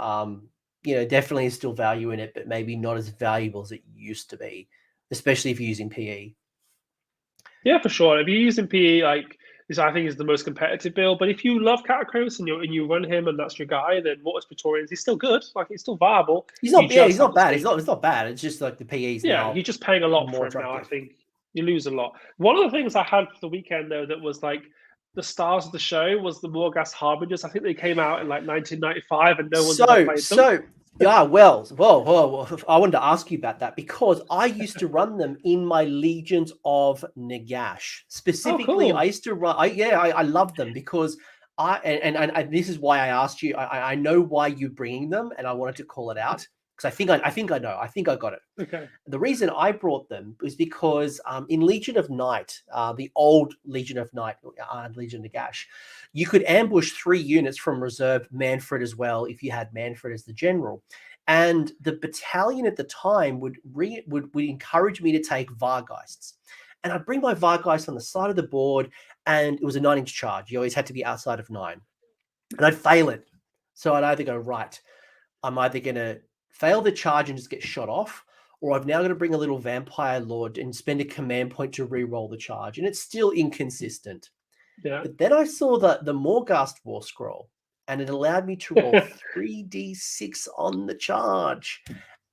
Speaker 1: definitely is still value in it, but maybe not as valuable as it used to be, especially if you're using PE.
Speaker 2: Yeah, for sure. If you're using PE, like this, I think is the most competitive build. But if you love Catacross and you run him and that's your guy, then Mortis Praetorians, he's still good. Like he's still viable.
Speaker 1: He's not. He's not bad. It's not bad. It's just like the PE's.
Speaker 2: Yeah,
Speaker 1: now
Speaker 2: you're just paying a lot for him
Speaker 1: attractive.
Speaker 2: now. I think you lose a lot. One of the things I had for the weekend though that was like the stars of the show was the Morghast Harbingers. I think they came out in like 1995, and no one's ever played them.
Speaker 1: Yeah, well, I wanted to ask you about that because I used to run them in my Legions of Nagash. Specifically,
Speaker 2: cool.
Speaker 1: I used to run. I love them because and this is why I asked you. I know why you're bringing them, and I wanted to call it out because I think I know. I think I got it.
Speaker 2: Okay.
Speaker 1: The reason I brought them was because in Legion of Night, the old Legion of Night, Legion of Nagash, you could ambush 3 units from reserve Manfred as well if you had Manfred as the general. And the battalion at the time would encourage me to take Vargeists. And I'd bring my Vargeist on the side of the board, and it was a 9-inch charge. You always had to be outside of 9. And I'd fail it. So I'd either go, right, I'm either going to fail the charge and just get shot off, or I've now got to bring a little Vampire Lord and spend a command point to re-roll the charge. And it's still inconsistent.
Speaker 2: Yeah.
Speaker 1: But then I saw the Morghast War Scroll, and it allowed me to roll 3d6 on the charge.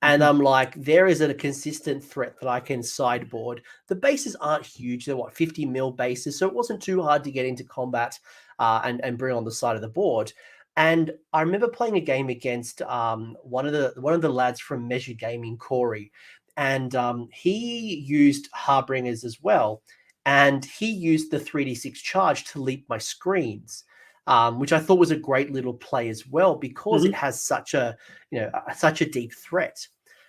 Speaker 1: And I'm like, there is a consistent threat that I can sideboard. The bases aren't huge. They're 50 mil bases. So it wasn't too hard to get into combat and bring on the side of the board. And I remember playing a game against one of the lads from Measured Gaming, Corey, and he used Harbingers as well. And he used the 3d6 charge to leap my screens, which I thought was a great little play as well because it has such a deep threat.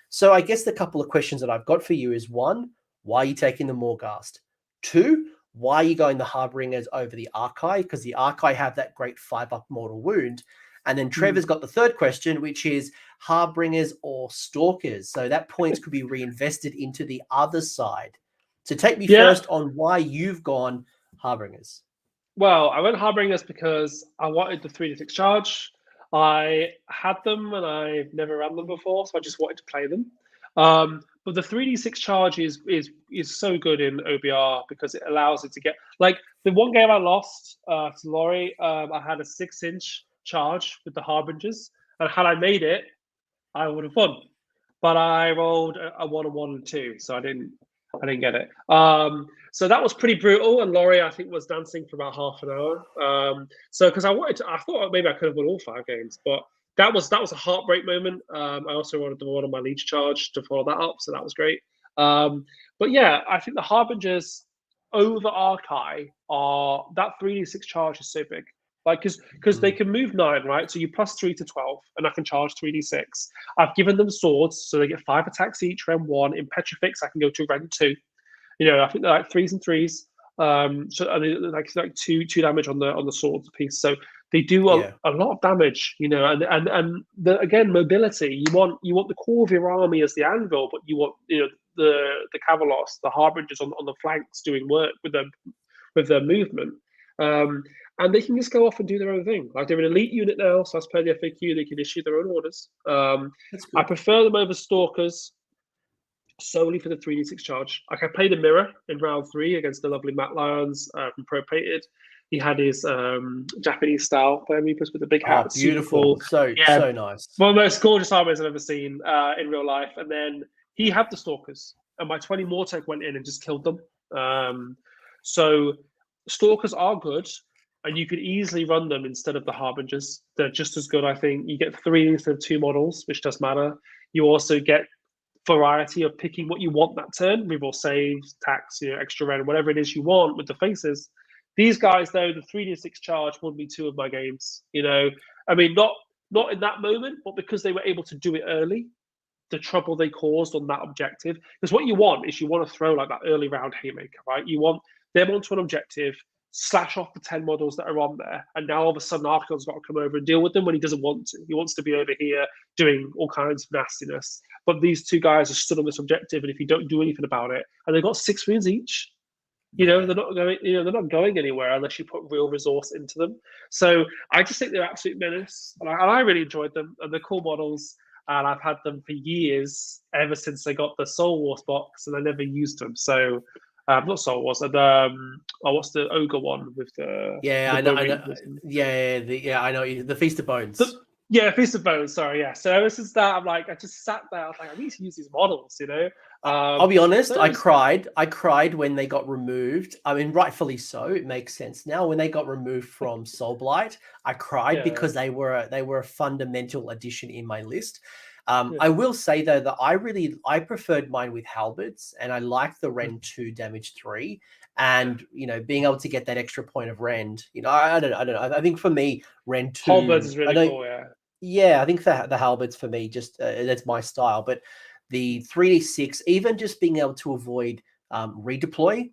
Speaker 1: So I guess the couple of questions that I've got for you is 1, why are you taking the Morghast? 2, why are you going the Harbingers over the Arcai? Because the Arcai have that great 5-up mortal wound. And then Trevor's got the third question, which is Harbingers or Stalkers. So that points could be reinvested into the other side. So take me first on why you've gone Harbingers.
Speaker 2: Well, I went Harbingers because I wanted the 3d6 charge. I had them and I've never ran them before, so I just wanted to play them. But the 3d6 charge is so good in OBR because it allows it to get like the one game I lost to Rory. I had a 6-inch charge with the Harbingers, and had I made it, I would have won. But I rolled a 1, 1, and 2, so I didn't get it. So that was pretty brutal, and Rory I think was dancing for about half an hour. So because I thought maybe I could have won all 5 games, but that was a heartbreak moment. I also wanted to run on my Leech charge to follow that up, so that was great. But yeah, I think the Harbingers over Arcai are that 3d6 charge is so big. Like because they can move 9, right? So you +3 to 12, and I can charge 3d6. I've given them swords, so they get 5 attacks each. Ren 1 in Petrifix, I can go to Ren 2. I think they're like 3s and 3s. So like 2 damage on the swords piece. So they do a lot of damage. And again, mobility. You want the core of your army as the anvil, but you want the Cavalos, the Harbingers on the flanks doing work with their movement. And they can just go off and do their own thing. Like they're an elite unit now, so as per the FAQ, they can issue their own orders. I prefer them over Stalkers. solely for the 3d6 charge. Like I played a mirror in round 3 against the lovely Matt Lyons from Pro Pated. He had his Japanese style Bonereapers with the big hat.
Speaker 1: Oh,
Speaker 2: Super
Speaker 1: beautiful.
Speaker 2: cool.
Speaker 1: So nice.
Speaker 2: One of the most gorgeous armies I've ever seen in real life. And then he had the Stalkers, and my 20 Mortec went in and just killed them. So Stalkers are good, and you could easily run them instead of the Harbingers. They're just as good, I think. You get 3 instead of 2 models, which does matter. You also get variety of picking what you want that turn, reroll saves, tax, extra red, whatever it is you want with the faces. These guys, though, the 3d6 charge won me 2 of my games. I mean, not in that moment, but because they were able to do it early, the trouble they caused on that objective. Because what you want is you want to throw like that early round haymaker, right? You want them onto an objective, slash off the 10 models that are on there, and now all of a sudden Archaon's got to come over and deal with them when he doesn't want to. He wants to be over here doing all kinds of nastiness. But these 2 guys are stood on this objective, and if you don't do anything about it, and they've got 6 wounds each, they're not going. They're not going anywhere unless you put real resource into them. So I just think they're absolute menace, and I really enjoyed them. And they're cool models, and I've had them for years, ever since I got the Soul Wars box, and I never used them. So not Soul Wars, and what's the ogre one with the?
Speaker 1: Yeah,
Speaker 2: the
Speaker 1: I know. Yeah, I know. The Feast of Bones.
Speaker 2: Feast of Bones. Sorry, yeah. So ever since that, I'm like, I just sat there. I was like, I need to use these models.
Speaker 1: I'll be honest. I cried when they got removed. I mean, rightfully so. It makes sense now. When they got removed from Soulblight, I cried because they were a fundamental addition in my list. I will say though that I preferred mine with halberds, and I liked the Rend 2 damage 3, and being able to get that extra point of Rend. I don't know. I think for me, Rend 2
Speaker 2: halberds is really cool.
Speaker 1: Yeah, I think the halberds for me just that's my style. But the 3d6, even just being able to avoid redeploy.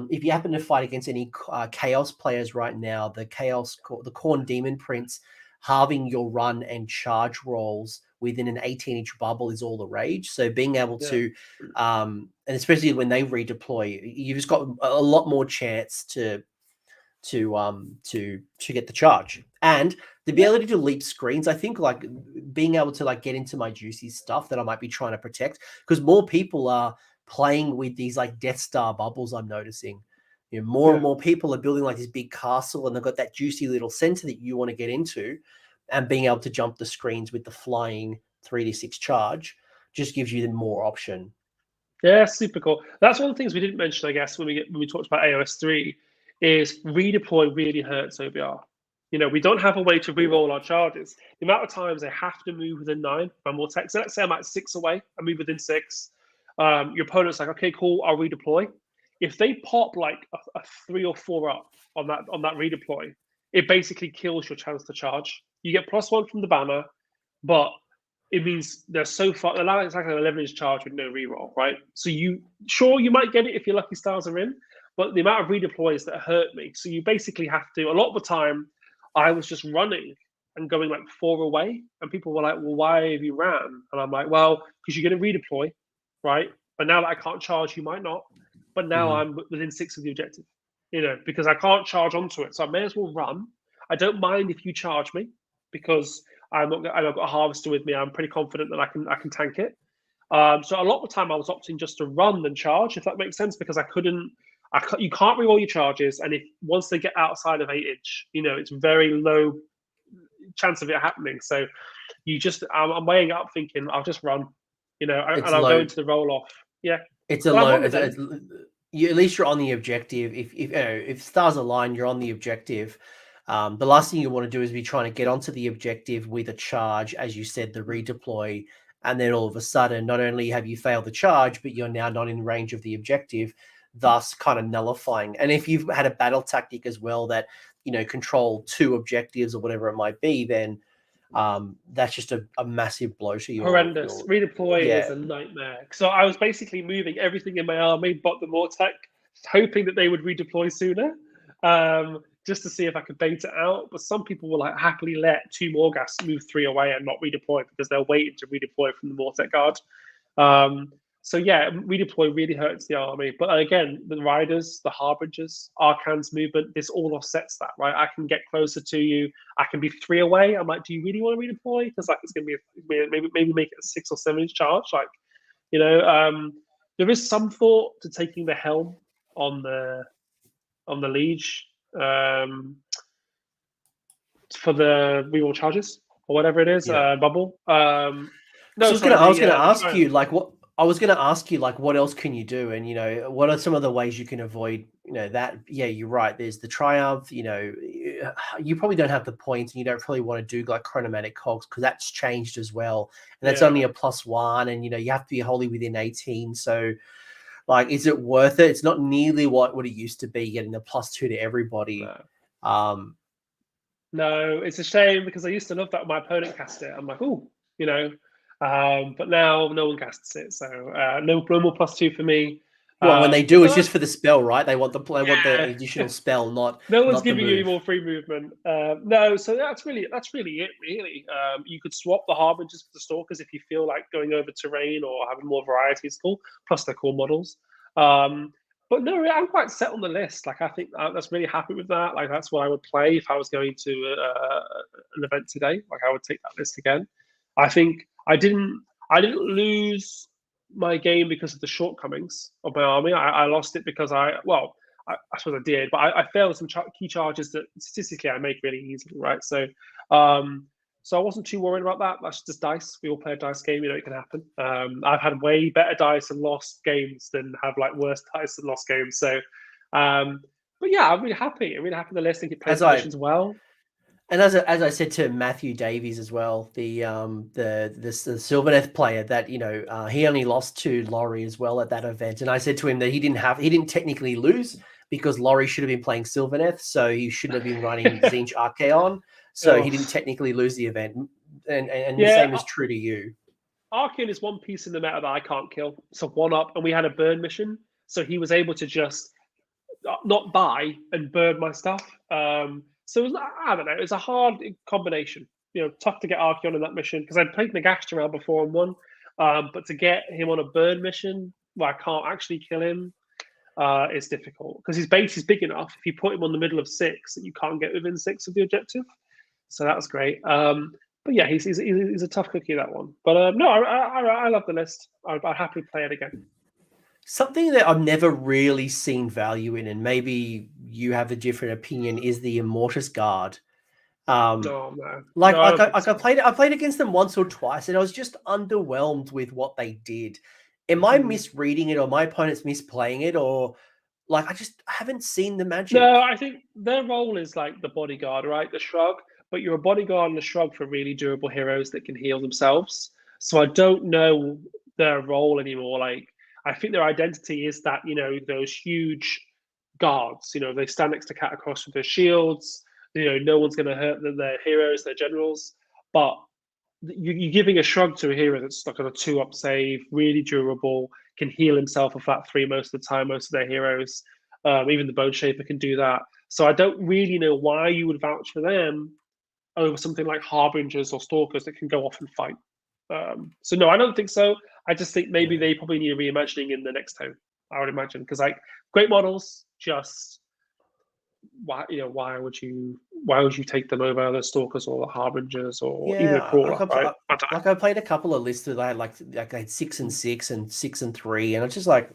Speaker 1: If you happen to fight against any chaos players right now, the Khorne Demon Prince, halving your run and charge rolls within an 18-inch bubble is all the rage. So being able to, and especially when they redeploy, you've just got a lot more chance to get the charge. And the ability to leap screens, I think, like being able to like get into my juicy stuff that I might be trying to protect, because more people are playing with these like Death Star bubbles. I'm noticing, more and more people are building like this big castle, and they've got that juicy little center that you want to get into, and being able to jump the screens with the flying 3d6 charge just gives you the more option.
Speaker 2: Yeah, super cool. That's one of the things we didn't mention, I guess, when we talked about AOS 3, is redeploy really hurts OBR. We don't have a way to re-roll our charges. The amount of times I have to move within 9 by more text. So let's say I'm at 6 away, I move within 6. Your opponent's like, okay, cool, I'll redeploy. If they pop like a 3 or 4 up on that redeploy, it basically kills your chance to charge. You get +1 from the banner, but it means they're so far. It's like an 11-inch charge with no reroll, right? So you might get it if your lucky stars are in, but the amount of redeploys that hurt me. So you basically have to. A lot of the time, I was just running and going like 4 away, and people were like, "Well, why have you ran?" And I'm like, "Well, because you're going to redeploy, right? But now that I can't charge, you might not. But now I'm within 6 of the objective, because I can't charge onto it, so I may as well run. I don't mind if you charge me, because I've got a harvester with me. I'm pretty confident that I can tank it. So a lot of the time I was opting just to run than charge, if that makes sense, because you can't reroll your charges, and if once they get outside of 8-inch, it's very low chance of it happening. So I'm weighing up, thinking I'll just run, and I'll go into the roll off. Yeah,
Speaker 1: it's a low. At least you're on the objective. If stars align, you're on the objective. The last thing you want to do is be trying to get onto the objective with a charge, as you said, the redeploy, and then all of a sudden, not only have you failed the charge, but you're now not in range of the objective, thus kind of nullifying. And if you've had a battle tactic as well that, control 2 objectives or whatever it might be, then that's just a massive blow to you.
Speaker 2: Horrendous. Redeploy is a nightmare. So I was basically moving everything in my army but the Mortec, hoping that they would redeploy sooner, just to see if I could bait it out. But some people will like happily let 2 Morghast move 3 away and not redeploy because they're waiting to redeploy from the Mortec Guard. So yeah, redeploy really hurts the army. But again, the Riders, the Harbingers, Arcane's movement, this all offsets that, right? I can get closer to you. I can be 3 away. I'm like, do you really want to redeploy? Because like it's going to be maybe make it a 6 or 7-inch charge. Like, There is some thought to taking the helm on the liege for the reroll charges or whatever it is, bubble.
Speaker 1: I was gonna ask you like what. I was going to ask you, like, what else can you do? And, what are some of the ways you can avoid, that? Yeah, you're right. There's the triumph, you probably don't have the points and you don't probably want to do like chronomatic cogs because that's changed as well. And that's only a +1 and, you have to be wholly within 18. So, like, is it worth it? It's not nearly what it used to be, getting a +2 to everybody.
Speaker 2: No, it's a shame because I used to love that when my opponent cast it. I'm like, but now no one casts it, so no more +2 for me.
Speaker 1: Well, when they do, it's just for the spell, right? They want the additional spell, not
Speaker 2: no one's
Speaker 1: not
Speaker 2: giving you any more free movement. No, so that's really it. Really, you could swap the harbingers for the stalkers if you feel like going over terrain or having more variety is cool. Plus, they're cool models. But no, I'm quite set on the list. Like, I think that's really happy with that. Like, that's what I would play if I was going to an event today. Like, I would take that list again. I think I didn't lose my game because of the shortcomings of my army. I lost it because I suppose I did, but I failed some key charges that statistically I make really easily, right? So I wasn't too worried about that. That's just dice. We all play a dice game. It can happen. I've had way better dice and lost games than have like worse dice and lost games. So, but yeah, I'm really happy. I'm really happy with the list. I think it plays positions well.
Speaker 1: And as I said to Matthew Davies as well, the Sylvaneth player, that he only lost to Rory as well at that event, and I said to him that he didn't technically lose because Rory should have been playing Sylvaneth, so he shouldn't have been running Tzeentch Arcane, so he didn't technically lose the event, and the same is true to you.
Speaker 2: Arcane is one piece in the meta that I can't kill. It's a 1-up, and we had a burn mission, so he was able to just not buy and burn my stuff. So it was, I don't know, it's a hard combination. Tough to get Arcane in that mission because I'd played Nagash around before and won. But to get him on a burn mission where I can't actually kill him is difficult because his base is big enough. If you put him on the middle of 6, that you can't get within 6 of the objective. So that was great. But yeah, he's a tough cookie, that one. But no, I love the list. I'd happily play it again.
Speaker 1: Something that I've never really seen value in, and maybe you have a different opinion, is the Immortus Guard.
Speaker 2: No.
Speaker 1: I played against them once or twice, and I was just underwhelmed with what they did. Am I misreading it, or my opponent's misplaying it, or like I haven't seen the magic?
Speaker 2: No, I think their role is like the bodyguard, right? The shrug, but you're a bodyguard and a shrug for really durable heroes that can heal themselves. So I don't know their role anymore. Like, I think their identity is that, those huge guards, they stand next to Catacross with their shields. No one's going to hurt them. They're heroes, they're generals. But you're giving a shrug to a hero that's stuck on a 2-up save, really durable, can heal himself a flat 3 most of the time, most of their heroes. Even the Bone Shaper can do that. So I don't really know why you would vouch for them over something like Harbingers or Stalkers that can go off and fight. So no, I don't think so. I just think maybe they probably need a reimagining in the next time, I would imagine, because like great models, just why would you take them over the Stalkers or the Harbingers or even a Crawler? Right?
Speaker 1: I played a couple of lists that I had like I had 6 and 6 and 6 and 3, and it's just like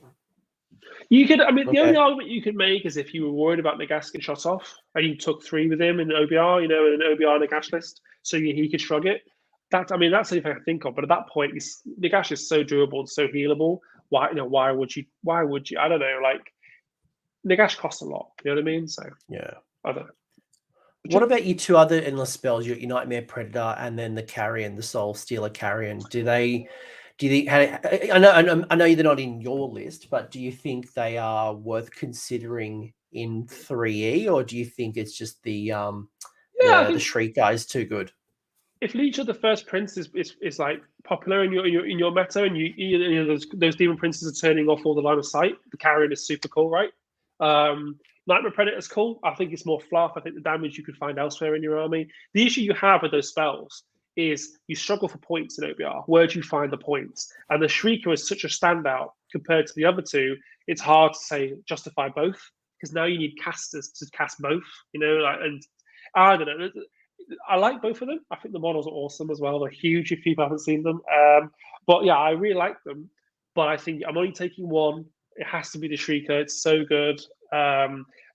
Speaker 2: you could. I mean, the only argument you could make is if you were worried about Nagash getting shot off and you took 3 with him in the OBR, in an OBR Nagash list, so he could shrug it. That's the only thing I can think of. But at that point, Nagash is so durable and so healable. Why would you? I don't know. Like, Nagash costs a lot. You know what I mean? So
Speaker 1: yeah,
Speaker 2: I don't know.
Speaker 1: What about your 2 other endless spells? Your Nightmare Predator and then the Carrion, the Soul Stealer Carrion. Do they? I know they're not in your list, but do you think they are worth considering in 3E, or do you think it's just the Shriek guy is too good?
Speaker 2: If Leech of the First Prince is like popular in your meta, and those demon princes are turning off all the line of sight, the Carrion is super cool, right? Nightmare Predator is cool. I think it's more fluff. I think the damage you could find elsewhere in your army. The issue you have with those spells is you struggle for points in OBR. Where do you find the points? And the Shrieker is such a standout compared to the other 2. It's hard to justify both, because now you need casters to cast both. And I don't know. I like both of them. I think the models are awesome as well. They're huge if people haven't seen them. But yeah, I really like them. but I think I'm only taking one. It has to be the Shrieker. It's so good.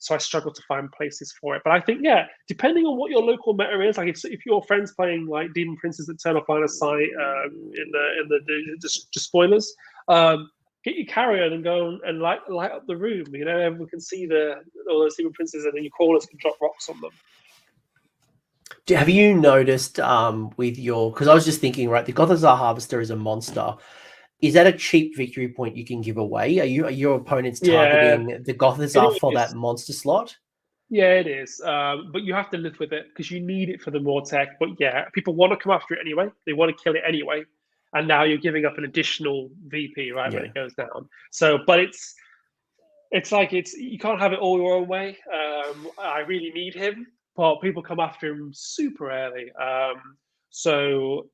Speaker 2: So I struggle to find places for it. But I think, yeah, depending on what your local meta is, like if your friend's playing like Demon Princes that turn off line of sight in the spoilers, get your carrier and go and light up the room. You know, everyone can see all those Demon Princes, and then your crawlers can drop rocks on them.
Speaker 1: Have you noticed with your, because I was just thinking, right, the Gothazar Harvester is a monster. Is that a cheap victory point you can give away? Are your opponents targeting the Gothazar for that monster slot?
Speaker 2: Yeah, it is. But you have to live with it because you need it for the more tech. But yeah, people want to come after it anyway. They want to kill it anyway. And now you're giving up an additional VP, right, when it goes down. So, but it's like you can't have it all your own way. I really need him, but people come after him super early. So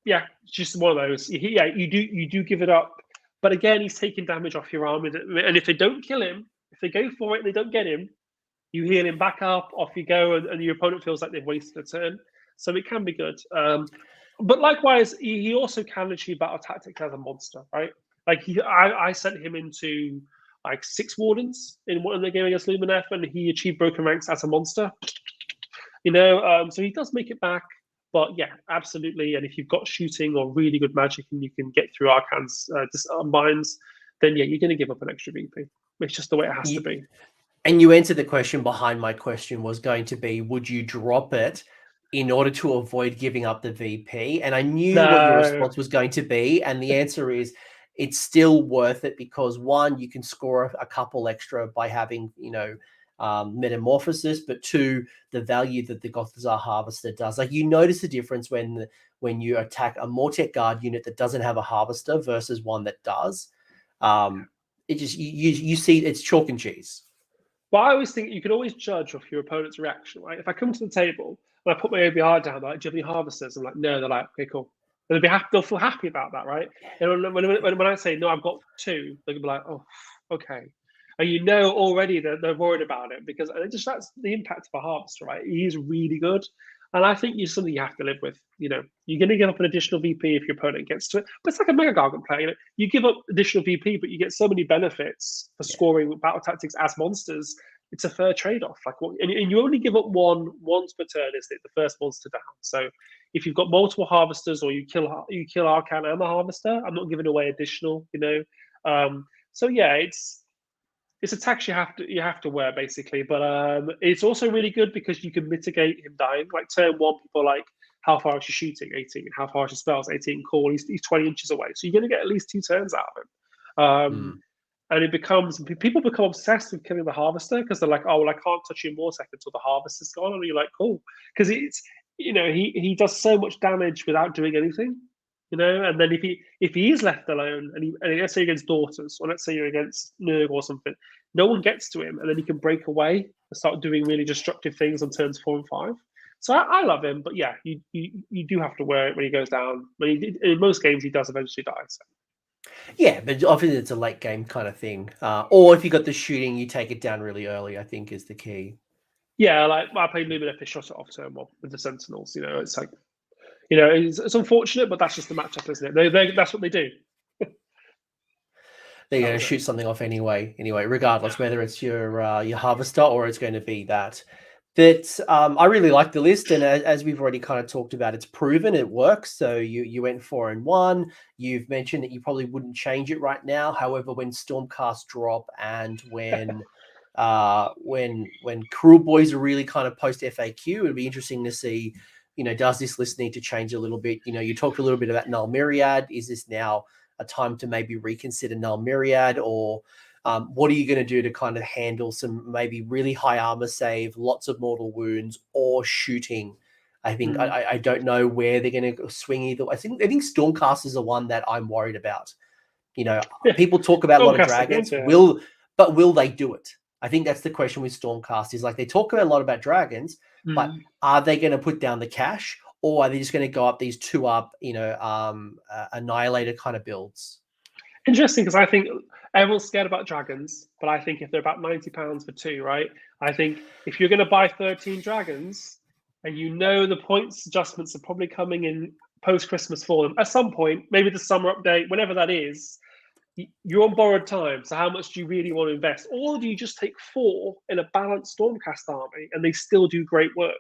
Speaker 2: yeah, it's just one of those. Yeah, you do give it up, but again, he's taking damage off your army. And if they don't kill him, if they go for it and they don't get him, you heal him back up, off you go, and your opponent feels like they've wasted a turn. So it can be good. But likewise, he also can achieve battle tactics as a monster, right? Like I sent him into like 6 Wardens in one of the game against Sylvaneth, and he achieved broken ranks as a monster. You know, so he does make it back. But yeah, absolutely. And if you've got shooting or really good magic and you can get through Arcane's mines, then yeah, you're going to give up an extra VP. It's just the way it has to be.
Speaker 1: And you answered the question behind my question was going to be, would you drop it in order to avoid giving up the VP? And I knew what your response was going to be. And the answer is, it's still worth it because, one, you can score a couple extra by having, you know, metamorphosis, but 2, the value that the Gothazar Harvester does. Like, you notice the difference when you attack a Mortek Guard unit that doesn't have a Harvester versus one that does. It just you see it's chalk and cheese.
Speaker 2: But I always think you can always judge off your opponent's reaction, right? If I come to the table and I put my OBR down, like, do you have any harvesters? I'm like, no. They're like, okay, cool. And they'll feel happy about that, right? And when I say, no, I've got 2, they'll be like, oh, okay. And you know already that they're worried about it because that's the impact of a harvester, right? He's really good. And I think it's something you have to live with. You know, you're going to give up an additional VP if your opponent gets to it. But it's like a Mega Gargant player. You know, you give up additional VP, but you get so many benefits for scoring battle tactics as monsters. It's a fair trade-off. Like, and you only give up one once per turn. Is it the first monster down? So if you've got multiple harvesters or you kill Arcane and the harvester, I'm not giving away additional. You know, so yeah, it's a tax you have to wear basically, but it's also really good because you can mitigate him dying. Like turn 1, people are like, how far is your shooting? 18. How far is your spells? 18. Cool. He's 20 inches away, so you're going to get at least 2 turns out of him. And people become obsessed with killing the harvester because they're like, oh well, I can't touch your Mortek until the harvester's gone, and you're like, cool, because it's, you know, he does so much damage without doing anything. You know, and then if he is left alone, and let's say you're against Daughters, or let's say you're against Nurg or something, no one gets to him, and then he can break away and start doing really destructive things on turns 4 and 5. So I love him, but yeah, you do have to wear it when he goes down. But in most games, he does eventually die. So.
Speaker 1: Yeah, but often it's a late game kind of thing. Or if you got the shooting, you take it down really early, I think is the key.
Speaker 2: Yeah, like I played Lumineth, they shot it off turn 1 with the Sentinels. You know, it's like, you know, it's unfortunate, but that's just the matchup, isn't it? That's what they do.
Speaker 1: They're going to shoot something off anyway, regardless whether it's your harvester or it's going to be that. But I really like the list, and as we've already kind of talked about, it's proven it works. So you went 4 and 1. You've mentioned that you probably wouldn't change it right now. However, when Stormcast drop and when Cruel Boys are really kind of post FAQ, it'd be interesting to see. You know, does this list need to change a little bit? You know, you talked a little bit about Null Myriad. Is this now a time to maybe reconsider Null Myriad, or what are you going to do to kind of handle some maybe really high armor save, lots of mortal wounds, or shooting? I think I don't know where they're going to swing either. I think Stormcast is the one that I'm worried about. You know, people talk about a lot of dragons. Will they do it? I think that's the question with Stormcast, is like they talk a lot about dragons, but are they going to put down the cash, or are they just going to go up these 2-up, Annihilator kind of builds?
Speaker 2: Interesting, because I think everyone's scared about dragons, but I think if they're about £90 for 2, right? I think if you're going to buy 13 dragons, and you know the points adjustments are probably coming in post-Christmas for them at some point, maybe the summer update, whenever that is, you're on borrowed time, so how much do you really want to invest? Or do you just take 4 in a balanced Stormcast army and they still do great work?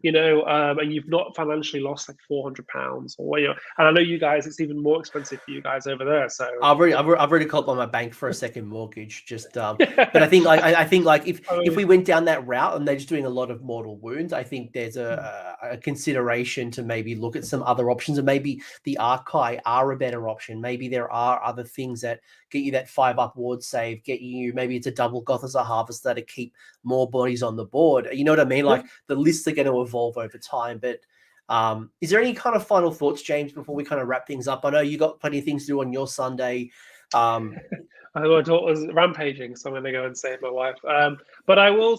Speaker 2: And you've not financially lost like £400 or and I know you guys, it's even more expensive for you guys over there. So
Speaker 1: I've already called on my bank for a second mortgage. But I think if we went down that route and they're just doing a lot of mortal wounds, I think there's a consideration to maybe look at some other options, and maybe the Arcane are a better option. Maybe there are other things that get you that 5+ ward save, maybe it's a double Gothizer Harvester to keep more bodies on the board. You know what I mean? Like the lists are going to evolve over time. But is there any kind of final thoughts, James, before we kind of wrap things up? I know you got plenty of things to do on your Sunday.
Speaker 2: My daughter's rampaging, so I'm going to go and save my wife. But I will.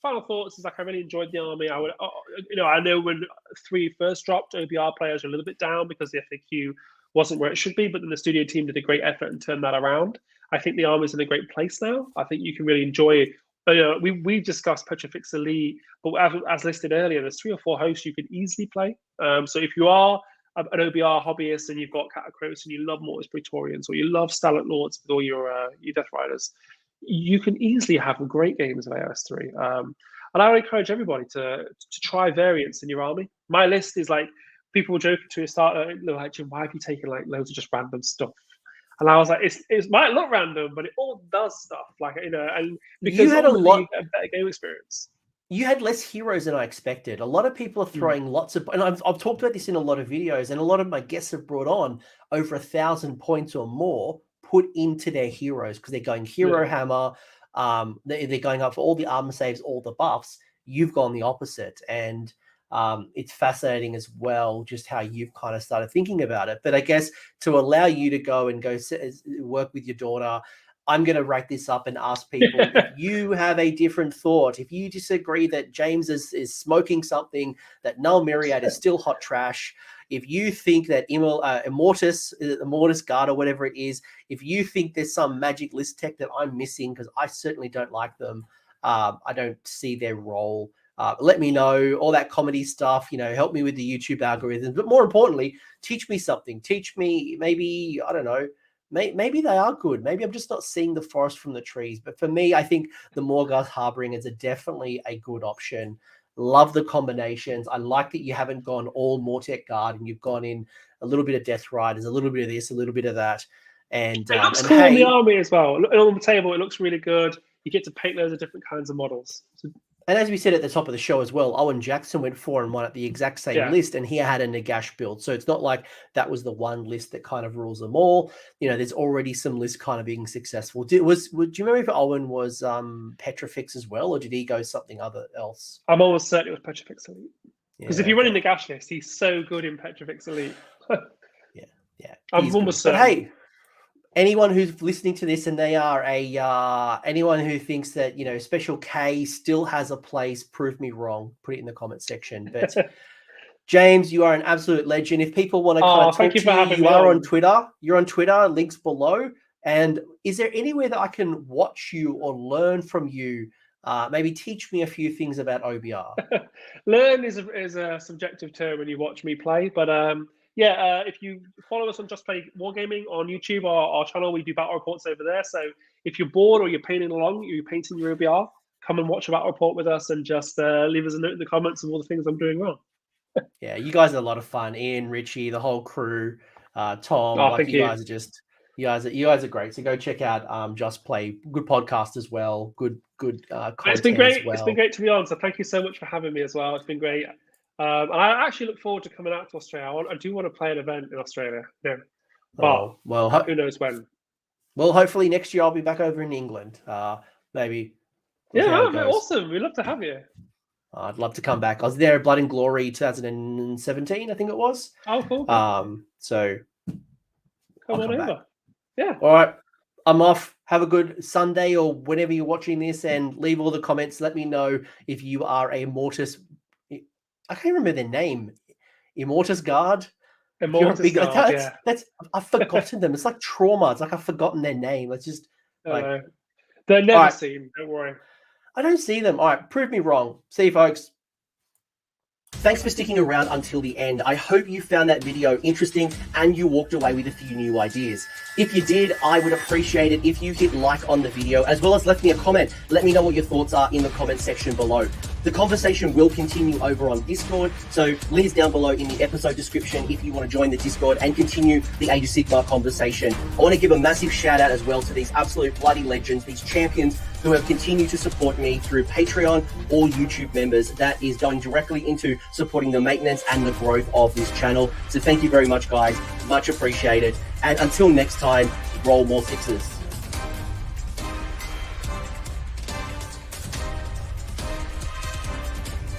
Speaker 2: Final thoughts is like I really enjoyed the army. I know when 3 first dropped, OBR players are a little bit down because the FAQ wasn't where it should be, but then the studio team did a great effort and turned that around. I think the army's in a great place now. I think you can really enjoy it. We discussed Petrifix Elite, but as listed earlier, there's 3 or 4 hosts you could easily play. So if you are an OBR hobbyist and you've got Catacross and you love Mortis Praetorians or you love Stallet Lords with all your Death Riders, you can easily have great games of AOS3. And I would encourage everybody to try variants in your army. My list is like, people were joking to start, like, Jim, why have you taken like loads of just random stuff? And I was like, it might look random, but it all does stuff. Like, and because you had a better game experience.
Speaker 1: You had less heroes than I expected. A lot of people are throwing lots of, and I've talked about this in a lot of videos, and a lot of my guests have brought on over 1,000 points or more put into their heroes because they're going hero hammer. They're going up for all the armor saves, all the buffs. You've gone the opposite, and it's fascinating as well just how you've kind of started thinking about it. But I guess to allow you to go work with your daughter, I'm going to rack this up and ask people if you have a different thought, if you disagree that James is smoking something, that Null Myriad is still hot trash, if you think that Immortus Guard or whatever it is, if you think there's some magic list tech that I'm missing, because I certainly don't like them, I don't see their role. Let me know, all that comedy stuff, help me with the YouTube algorithms. But more importantly, teach me something. Teach me, maybe, I don't know, maybe they are good. Maybe I'm just not seeing the forest from the trees. But for me, I think the Morgoth Harbingers are definitely a good option. Love the combinations. I like that you haven't gone all Mortek Guard and you've gone in a little bit of Death Riders, a little bit of this, a little bit of that. And
Speaker 2: it looks cool in the army as well. On the table, it looks really good. You get to paint loads of different kinds of models.
Speaker 1: And as we said at the top of the show as well, Owen Jackson went 4-1 at the exact same list, and he had a Nagash build. So it's not like that was the one list that kind of rules them all. There's already some lists kind of being successful. Do you remember if Owen was Petrifix as well, or did he go something else?
Speaker 2: I'm almost certain it was Petrifix Elite. Because if you run in Nagash list, he's so good in Petrifix Elite.
Speaker 1: Yeah.
Speaker 2: I'm almost certain.
Speaker 1: But hey, anyone who's listening to this and they are anyone who thinks that, Special K still has a place, prove me wrong. Put it in the comment section. But James, you are an absolute legend. If people want to kind of talk to you, you are on Twitter. You're on Twitter, links below. And is there anywhere that I can watch you or learn from you? Maybe teach me a few things about OBR.
Speaker 2: Learn is a subjective term when you watch me play, but if you follow us on Just Play Wargaming on YouTube or our channel, we do battle reports over there. So if you're bored or you're painting along, you're painting your OBR, come and watch a battle report with us and just leave us a note in the comments of all the things I'm doing wrong.
Speaker 1: Yeah, you guys are a lot of fun. Ian, Richie, the whole crew, Tom. You guys are great. So go check out Just Play. Good podcast as well. Good content.
Speaker 2: It's been great.
Speaker 1: As well.
Speaker 2: It's been great to be on. So thank you so much for having me as well. It's been great. And I actually look forward to coming out to Australia. I do want to play an event in Australia. Yeah. Well, who knows when?
Speaker 1: Well, hopefully next year I'll be back over in England. Maybe.
Speaker 2: Awesome. We'd love to have you.
Speaker 1: I'd love to come back. I was there at Blood and Glory 2017, I think it was.
Speaker 2: Oh, cool.
Speaker 1: So
Speaker 2: come on over. Back. Yeah.
Speaker 1: All right. I'm off. Have a good Sunday or whenever you're watching this, and leave all the comments. Let me know if you are a Immortus. I can't remember their name. Immortus Guard.
Speaker 2: Immortus Guard.
Speaker 1: I've forgotten them. It's like trauma. It's like I've forgotten their name. It's just like
Speaker 2: they're never seen. Don't worry.
Speaker 1: I don't see them. All right, prove me wrong. See you, folks. Thanks for sticking around until the end. I hope you found that video interesting and you walked away with a few new ideas. If you did, I would appreciate it if you hit like on the video, as well as left me a comment. Let me know what your thoughts are in the comment section below. The conversation will continue over on Discord, so links down below in the episode description if you want to join the Discord and continue the Age of Sigmar conversation. I want to give a massive shout out as well to these absolute bloody legends, these champions who have continued to support me through Patreon or YouTube members. That is going directly into supporting the maintenance and the growth of this channel. So thank you very much, guys. Much appreciated. And until next time, roll more sixes.